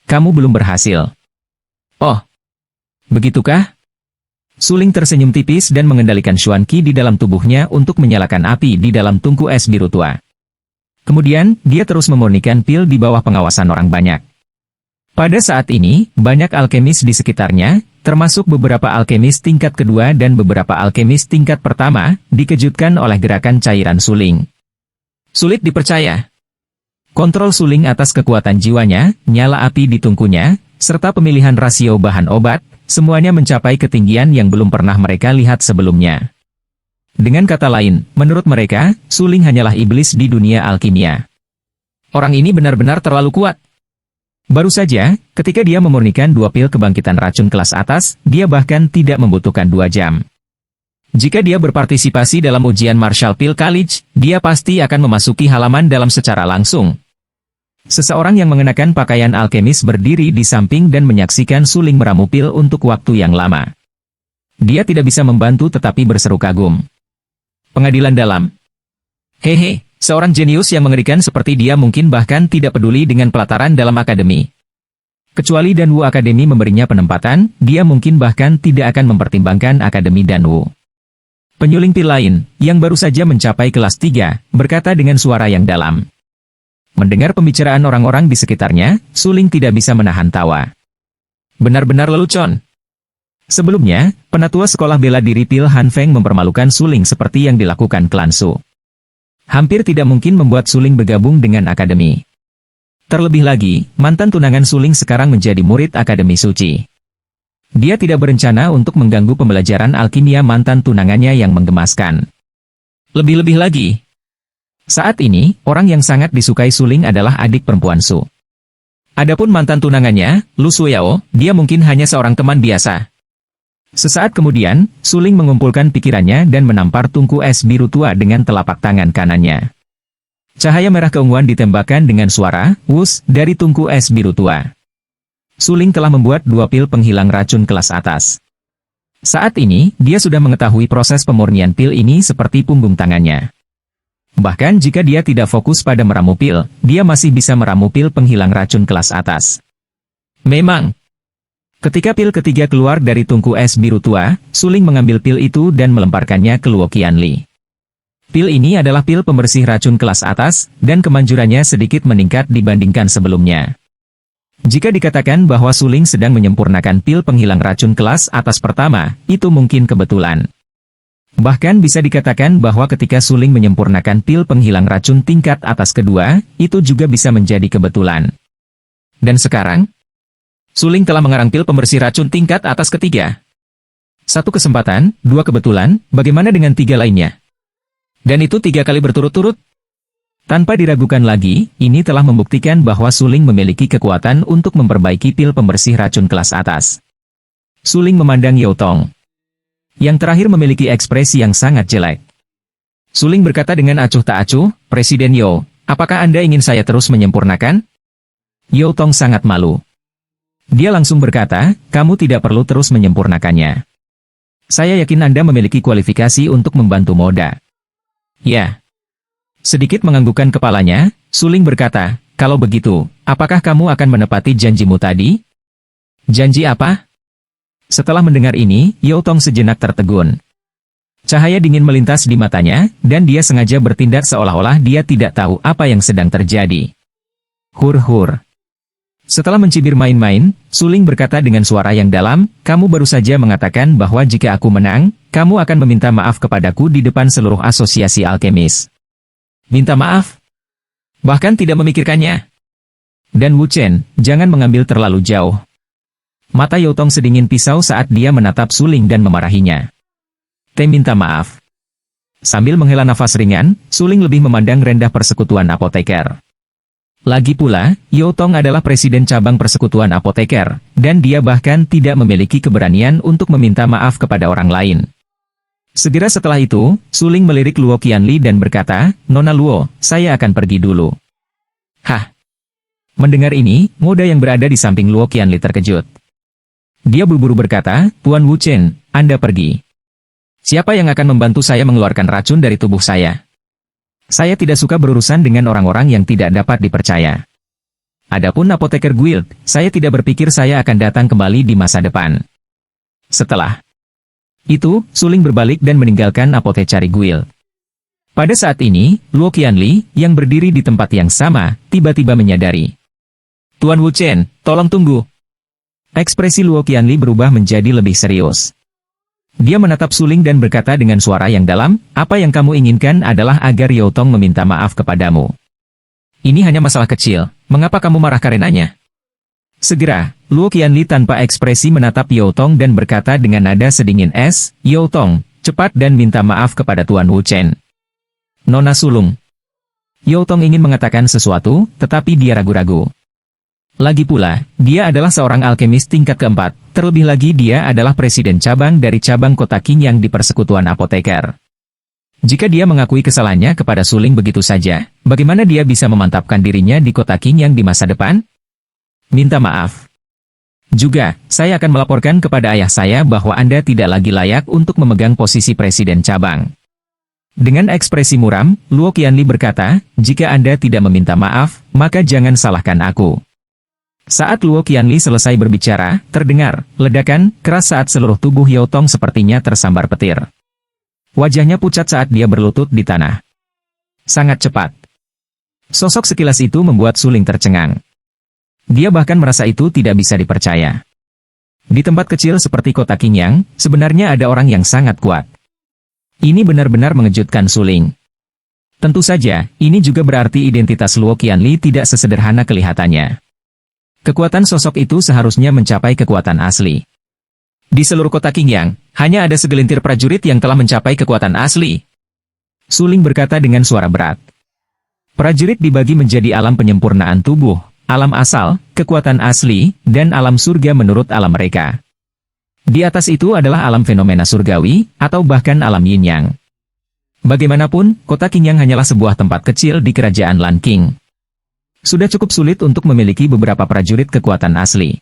Kamu belum berhasil. Oh, begitukah? Suling tersenyum tipis dan mengendalikan Xuan Qi di dalam tubuhnya untuk menyalakan api di dalam tungku es biru tua. Kemudian, dia terus memurnikan pil di bawah pengawasan orang banyak. Pada saat ini, banyak alkemis di sekitarnya, termasuk beberapa alkemis tingkat kedua dan beberapa alkemis tingkat pertama, dikejutkan oleh gerakan cairan Suling. Sulit dipercaya. Kontrol Suling atas kekuatan jiwanya, nyala api di tungkunya, serta pemilihan rasio bahan obat, semuanya mencapai ketinggian yang belum pernah mereka lihat sebelumnya. Dengan kata lain, menurut mereka, Suling hanyalah iblis di dunia alkimia. Orang ini benar-benar terlalu kuat. Baru saja, ketika dia memurnikan 2 pil kebangkitan racun kelas atas, dia bahkan tidak membutuhkan 2 jam. Jika dia berpartisipasi dalam ujian Marshall Pil College, dia pasti akan memasuki halaman dalam secara langsung. Seseorang yang mengenakan pakaian alkemis berdiri di samping dan menyaksikan Suling meramu pil untuk waktu yang lama. Dia tidak bisa membantu tetapi berseru kagum. Pengadilan dalam. Hehe. Seorang jenius yang mengerikan seperti dia mungkin bahkan tidak peduli dengan pelataran dalam akademi. Kecuali Danwu Academy memberinya penempatan, dia mungkin bahkan tidak akan mempertimbangkan Akademi Danwu. Penyuling pil lain, yang baru saja mencapai kelas 3, berkata dengan suara yang dalam. Mendengar pembicaraan orang-orang di sekitarnya, Suling tidak bisa menahan tawa. Benar-benar lelucon. Sebelumnya, penatua sekolah bela diri pil Han Feng mempermalukan Suling seperti yang dilakukan klan Su. Hampir tidak mungkin membuat Suling bergabung dengan akademi. Terlebih lagi, mantan tunangan Suling sekarang menjadi murid Akademi Suci. Dia tidak berencana untuk mengganggu pembelajaran alkimia mantan tunangannya yang menggemaskan. Lebih-lebih lagi, saat ini, orang yang sangat disukai Suling adalah adik perempuan Su. Adapun mantan tunangannya, Lu Suyao, dia mungkin hanya seorang teman biasa. Sesaat kemudian, Suling mengumpulkan pikirannya dan menampar tungku es biru tua dengan telapak tangan kanannya. Cahaya merah keunguan ditembakkan dengan suara, wus, dari tungku es biru tua. Suling telah membuat 2 pil penghilang racun kelas atas. Saat ini, dia sudah mengetahui proses pemurnian pil ini seperti punggung tangannya. Bahkan jika dia tidak fokus pada meramu pil, dia masih bisa meramu pil penghilang racun kelas atas. Memang. Ketika pil ketiga keluar dari tungku es biru tua, Suling mengambil pil itu dan melemparkannya ke Luo Qianli. Pil ini adalah pil pembersih racun kelas atas, dan kemanjurannya sedikit meningkat dibandingkan sebelumnya. Jika dikatakan bahwa Suling sedang menyempurnakan pil penghilang racun kelas atas pertama, itu mungkin kebetulan. Bahkan bisa dikatakan bahwa ketika Suling menyempurnakan pil penghilang racun tingkat atas kedua, itu juga bisa menjadi kebetulan. Dan sekarang, Suling telah mengarang pil pembersih racun tingkat atas ketiga. 1 kesempatan, 2 kebetulan, bagaimana dengan 3 lainnya? Dan itu 3 kali berturut-turut? Tanpa diragukan lagi, ini telah membuktikan bahwa Suling memiliki kekuatan untuk memperbaiki pil pembersih racun kelas atas. Suling memandang Yautong. Yang terakhir memiliki ekspresi yang sangat jelek. Suling berkata dengan acuh tak acuh, Presiden Yo, apakah Anda ingin saya terus menyempurnakan? Yautong sangat malu. Dia langsung berkata, kamu tidak perlu terus menyempurnakannya. Saya yakin Anda memiliki kualifikasi untuk membantu Moda. Ya. Sedikit menganggukkan kepalanya, Suling berkata, kalau begitu, apakah kamu akan menepati janjimu tadi? Janji apa? Setelah mendengar ini, Yautong sejenak tertegun. Cahaya dingin melintas di matanya, dan dia sengaja bertindak seolah-olah dia tidak tahu apa yang sedang terjadi. Hur-hur. Setelah mencibir main-main, Suling berkata dengan suara yang dalam, kamu baru saja mengatakan bahwa jika aku menang, kamu akan meminta maaf kepadaku di depan seluruh asosiasi alkemis. Minta maaf? Bahkan tidak memikirkannya. Dan Wu Chen, jangan mengambil terlalu jauh. Mata Yautong sedingin pisau saat dia menatap Suling dan memarahinya. Minta maaf. Sambil menghela nafas ringan, Suling lebih memandang rendah persekutuan apoteker. Lagi pula, Yao Tong adalah presiden cabang persekutuan apoteker, dan dia bahkan tidak memiliki keberanian untuk meminta maaf kepada orang lain. Segera setelah itu, Suling melirik Luo Qianli dan berkata, "Nona Luo, saya akan pergi dulu." Hah? Mendengar ini, muda yang berada di samping Luo Qianli terkejut. Dia buru-buru berkata, "Tuan Wu Chen, Anda pergi. Siapa yang akan membantu saya mengeluarkan racun dari tubuh saya? Saya tidak suka berurusan dengan orang-orang yang tidak dapat dipercaya. Adapun apoteker guild, saya tidak berpikir saya akan datang kembali di masa depan." Setelah itu, Suling berbalik dan meninggalkan apotekari guild. Pada saat ini, Luo Qianli, yang berdiri di tempat yang sama, tiba-tiba menyadari. "Tuan Wu Chen, tolong tunggu." Ekspresi Luo Qianli berubah menjadi lebih serius. Dia menatap Suling dan berkata dengan suara yang dalam, "Apa yang kamu inginkan adalah agar Yao Tong meminta maaf kepadamu. Ini hanya masalah kecil, mengapa kamu marah karenanya?" Segera, Luo Qianli tanpa ekspresi menatap Yao Tong dan berkata dengan nada sedingin es, "Yao Tong, cepat dan minta maaf kepada Tuan Wu Chen." "Nona sulung." Yao Tong ingin mengatakan sesuatu, tetapi dia ragu-ragu. Lagi pula, dia adalah seorang alkemis tingkat keempat, terlebih lagi dia adalah presiden cabang dari cabang kota Qingyang di persekutuan apoteker. Jika dia mengakui kesalahannya kepada Suling begitu saja, bagaimana dia bisa memantapkan dirinya di kota Qingyang di masa depan? "Minta maaf. Juga, saya akan melaporkan kepada ayah saya bahwa Anda tidak lagi layak untuk memegang posisi presiden cabang." Dengan ekspresi muram, Luo Qianli berkata, "Jika Anda tidak meminta maaf, maka jangan salahkan aku." Saat Luo Qianli selesai berbicara, terdengar ledakan keras saat seluruh tubuh Yao Tong sepertinya tersambar petir. Wajahnya pucat saat dia berlutut di tanah. Sangat cepat. Sosok sekilas itu membuat Suling tercengang. Dia bahkan merasa itu tidak bisa dipercaya. Di tempat kecil seperti kota Qingyang, sebenarnya ada orang yang sangat kuat. Ini benar-benar mengejutkan Suling. Tentu saja, ini juga berarti identitas Luo Qianli tidak sesederhana kelihatannya. Kekuatan sosok itu seharusnya mencapai kekuatan asli. Di seluruh kota Qingyang, hanya ada segelintir prajurit yang telah mencapai kekuatan asli. Suling berkata dengan suara berat. Prajurit dibagi menjadi alam penyempurnaan tubuh, alam asal, kekuatan asli, dan alam surga menurut alam mereka. Di atas itu adalah alam fenomena surgawi, atau bahkan alam yin-yang. Bagaimanapun, kota Qingyang hanyalah sebuah tempat kecil di kerajaan Lanqing. Sudah cukup sulit untuk memiliki beberapa prajurit kekuatan asli.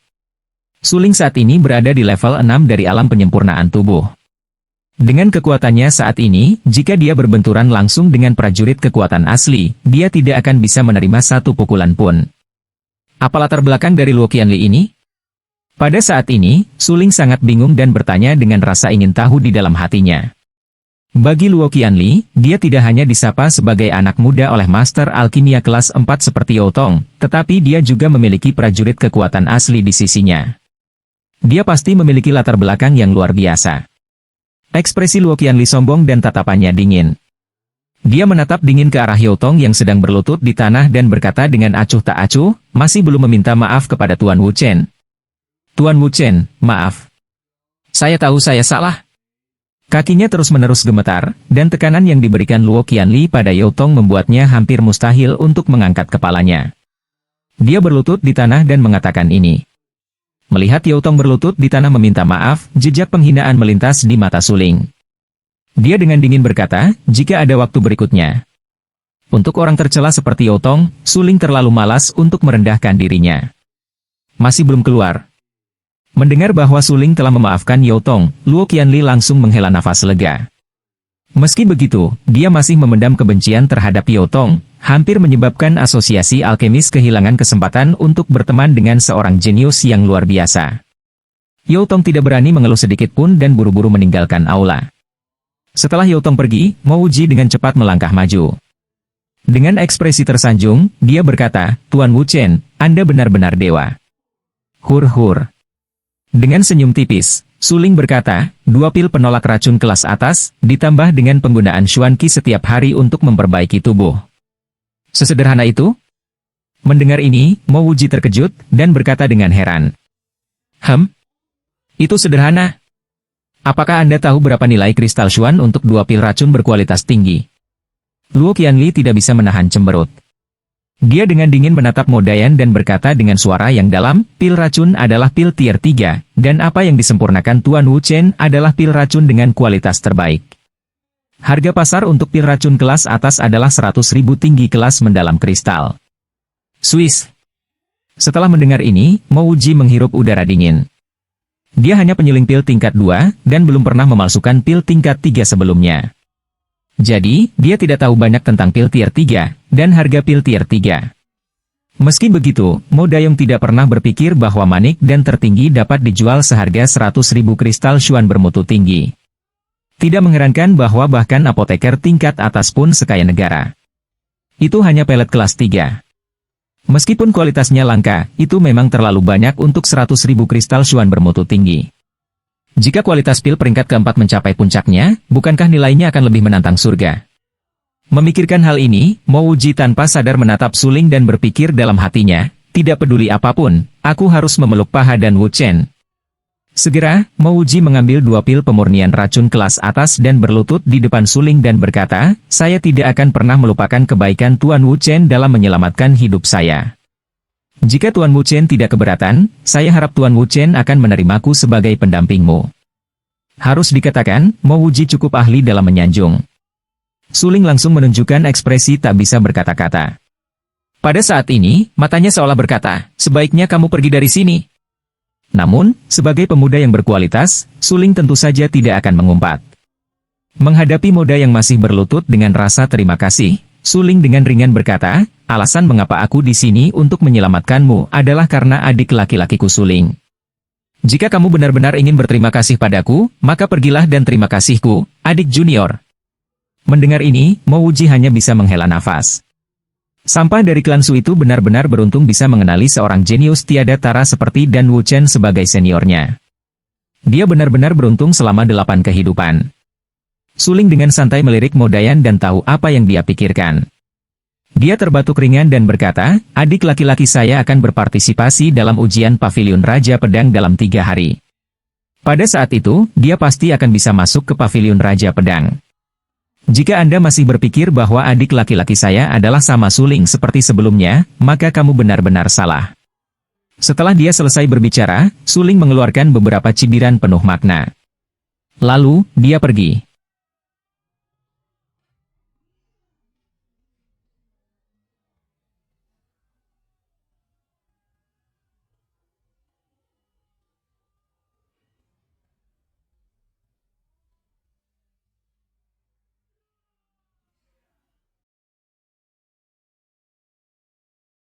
Suling saat ini berada di level 6 dari alam penyempurnaan tubuh. Dengan kekuatannya saat ini, jika dia berbenturan langsung dengan prajurit kekuatan asli, dia tidak akan bisa menerima satu pukulan pun. Apa latar belakang dari Luo Qianli ini? Pada saat ini, Suling sangat bingung dan bertanya dengan rasa ingin tahu di dalam hatinya. Bagi Luo Qianli, dia tidak hanya disapa sebagai anak muda oleh Master Alkimia kelas 4 seperti Yao Tong, tetapi dia juga memiliki prajurit kekuatan asli di sisinya. Dia pasti memiliki latar belakang yang luar biasa. Ekspresi Luo Qianli sombong dan tatapannya dingin. Dia menatap dingin ke arah Yao Tong yang sedang berlutut di tanah dan berkata dengan acuh tak acuh, "Masih belum meminta maaf kepada Tuan Wu Chen." "Tuan Wu Chen, maaf. Saya tahu saya salah." Kakinya terus-menerus gemetar, dan tekanan yang diberikan Luo Qianli pada Yao Tong membuatnya hampir mustahil untuk mengangkat kepalanya. Dia berlutut di tanah dan mengatakan ini. Melihat Yao Tong berlutut di tanah meminta maaf, jejak penghinaan melintas di mata Suling. Dia dengan dingin berkata, "Jika ada waktu berikutnya." Untuk orang tercela seperti Yao Tong, Suling terlalu malas untuk merendahkan dirinya. Masih belum keluar. Mendengar bahwa Suling telah memaafkan Yao Tong, Luo Qianli langsung menghela nafas lega. Meski begitu, dia masih memendam kebencian terhadap Yao Tong, hampir menyebabkan asosiasi alkemis kehilangan kesempatan untuk berteman dengan seorang jenius yang luar biasa. Yao Tong tidak berani mengeluh sedikit pun dan buru-buru meninggalkan aula. Setelah Yao Tong pergi, Mo Wuji dengan cepat melangkah maju. Dengan ekspresi tersanjung, dia berkata, "Tuan Wu Chen, Anda benar-benar dewa." Hur-hur. Dengan senyum tipis, Suling berkata, 2 pil penolak racun kelas atas, ditambah dengan penggunaan Xuanqi setiap hari untuk memperbaiki tubuh. Sesederhana itu? Mendengar ini, Mo Wuji terkejut, dan berkata dengan heran. Itu sederhana. Apakah Anda tahu berapa nilai kristal Xuan untuk 2 pil racun berkualitas tinggi? Luo Qianli tidak bisa menahan cemberut. Dia dengan dingin menatap Mo Dayan dan berkata dengan suara yang dalam, pil racun adalah pil tier 3, dan apa yang disempurnakan Tuan Wu Chen adalah pil racun dengan kualitas terbaik. Harga pasar untuk pil racun kelas atas adalah 100.000 tinggi kelas mendalam kristal. Swiss. Setelah mendengar ini, Mo Wuji menghirup udara dingin. Dia hanya penyuling pil tingkat 2, dan belum pernah memalsukan pil tingkat 3 sebelumnya. Jadi, dia tidak tahu banyak tentang pil tier 3, dan harga pil tier 3. Meski begitu, Mo Dayong tidak pernah berpikir bahwa manik dan tertinggi dapat dijual seharga 100.000 kristal Xuan bermutu tinggi. Tidak mengherankan bahwa bahkan apoteker tingkat atas pun sekaya negara. Itu hanya pelet kelas 3. Meskipun kualitasnya langka, itu memang terlalu banyak untuk 100.000 kristal Xuan bermutu tinggi. Jika kualitas pil peringkat keempat mencapai puncaknya, bukankah nilainya akan lebih menantang surga? Memikirkan hal ini, Mo Wuji tanpa sadar menatap suling dan berpikir dalam hatinya, tidak peduli apapun, aku harus memeluk paha dan Wu Chen. Segera, Mo Wuji mengambil 2 pil pemurnian racun kelas atas dan berlutut di depan suling dan berkata, saya tidak akan pernah melupakan kebaikan Tuan Wu Chen dalam menyelamatkan hidup saya. Jika Tuan Wu Chen tidak keberatan, saya harap Tuan Wu Chen akan menerimaku sebagai pendampingmu. Harus dikatakan, Mo Wuji cukup ahli dalam menyanjung. Suling langsung menunjukkan ekspresi tak bisa berkata-kata. Pada saat ini, matanya seolah berkata, sebaiknya kamu pergi dari sini. Namun, sebagai pemuda yang berkualitas, Suling tentu saja tidak akan mengumpat. Menghadapi Moda yang masih berlutut dengan rasa terima kasih, Suling dengan ringan berkata, alasan mengapa aku di sini untuk menyelamatkanmu adalah karena adik laki-lakiku Suling. Jika kamu benar-benar ingin berterima kasih padaku, maka pergilah dan terima kasihku, adik junior. Mendengar ini, Mo Wuji hanya bisa menghela nafas. Sampah dari klan Su itu benar-benar beruntung bisa mengenali seorang jenius tiada tara seperti Dan Wu Chen sebagai seniornya. Dia benar-benar beruntung selama 8 kehidupan. Suling dengan santai melirik Mo Dayan dan tahu apa yang dia pikirkan. Dia terbatuk ringan dan berkata, adik laki-laki saya akan berpartisipasi dalam ujian Pavilion Raja Pedang dalam 3 hari. Pada saat itu, dia pasti akan bisa masuk ke Pavilion Raja Pedang. Jika Anda masih berpikir bahwa adik laki-laki saya adalah sama Suling seperti sebelumnya, maka kamu benar-benar salah. Setelah dia selesai berbicara, Suling mengeluarkan beberapa cibiran penuh makna. Lalu, dia pergi.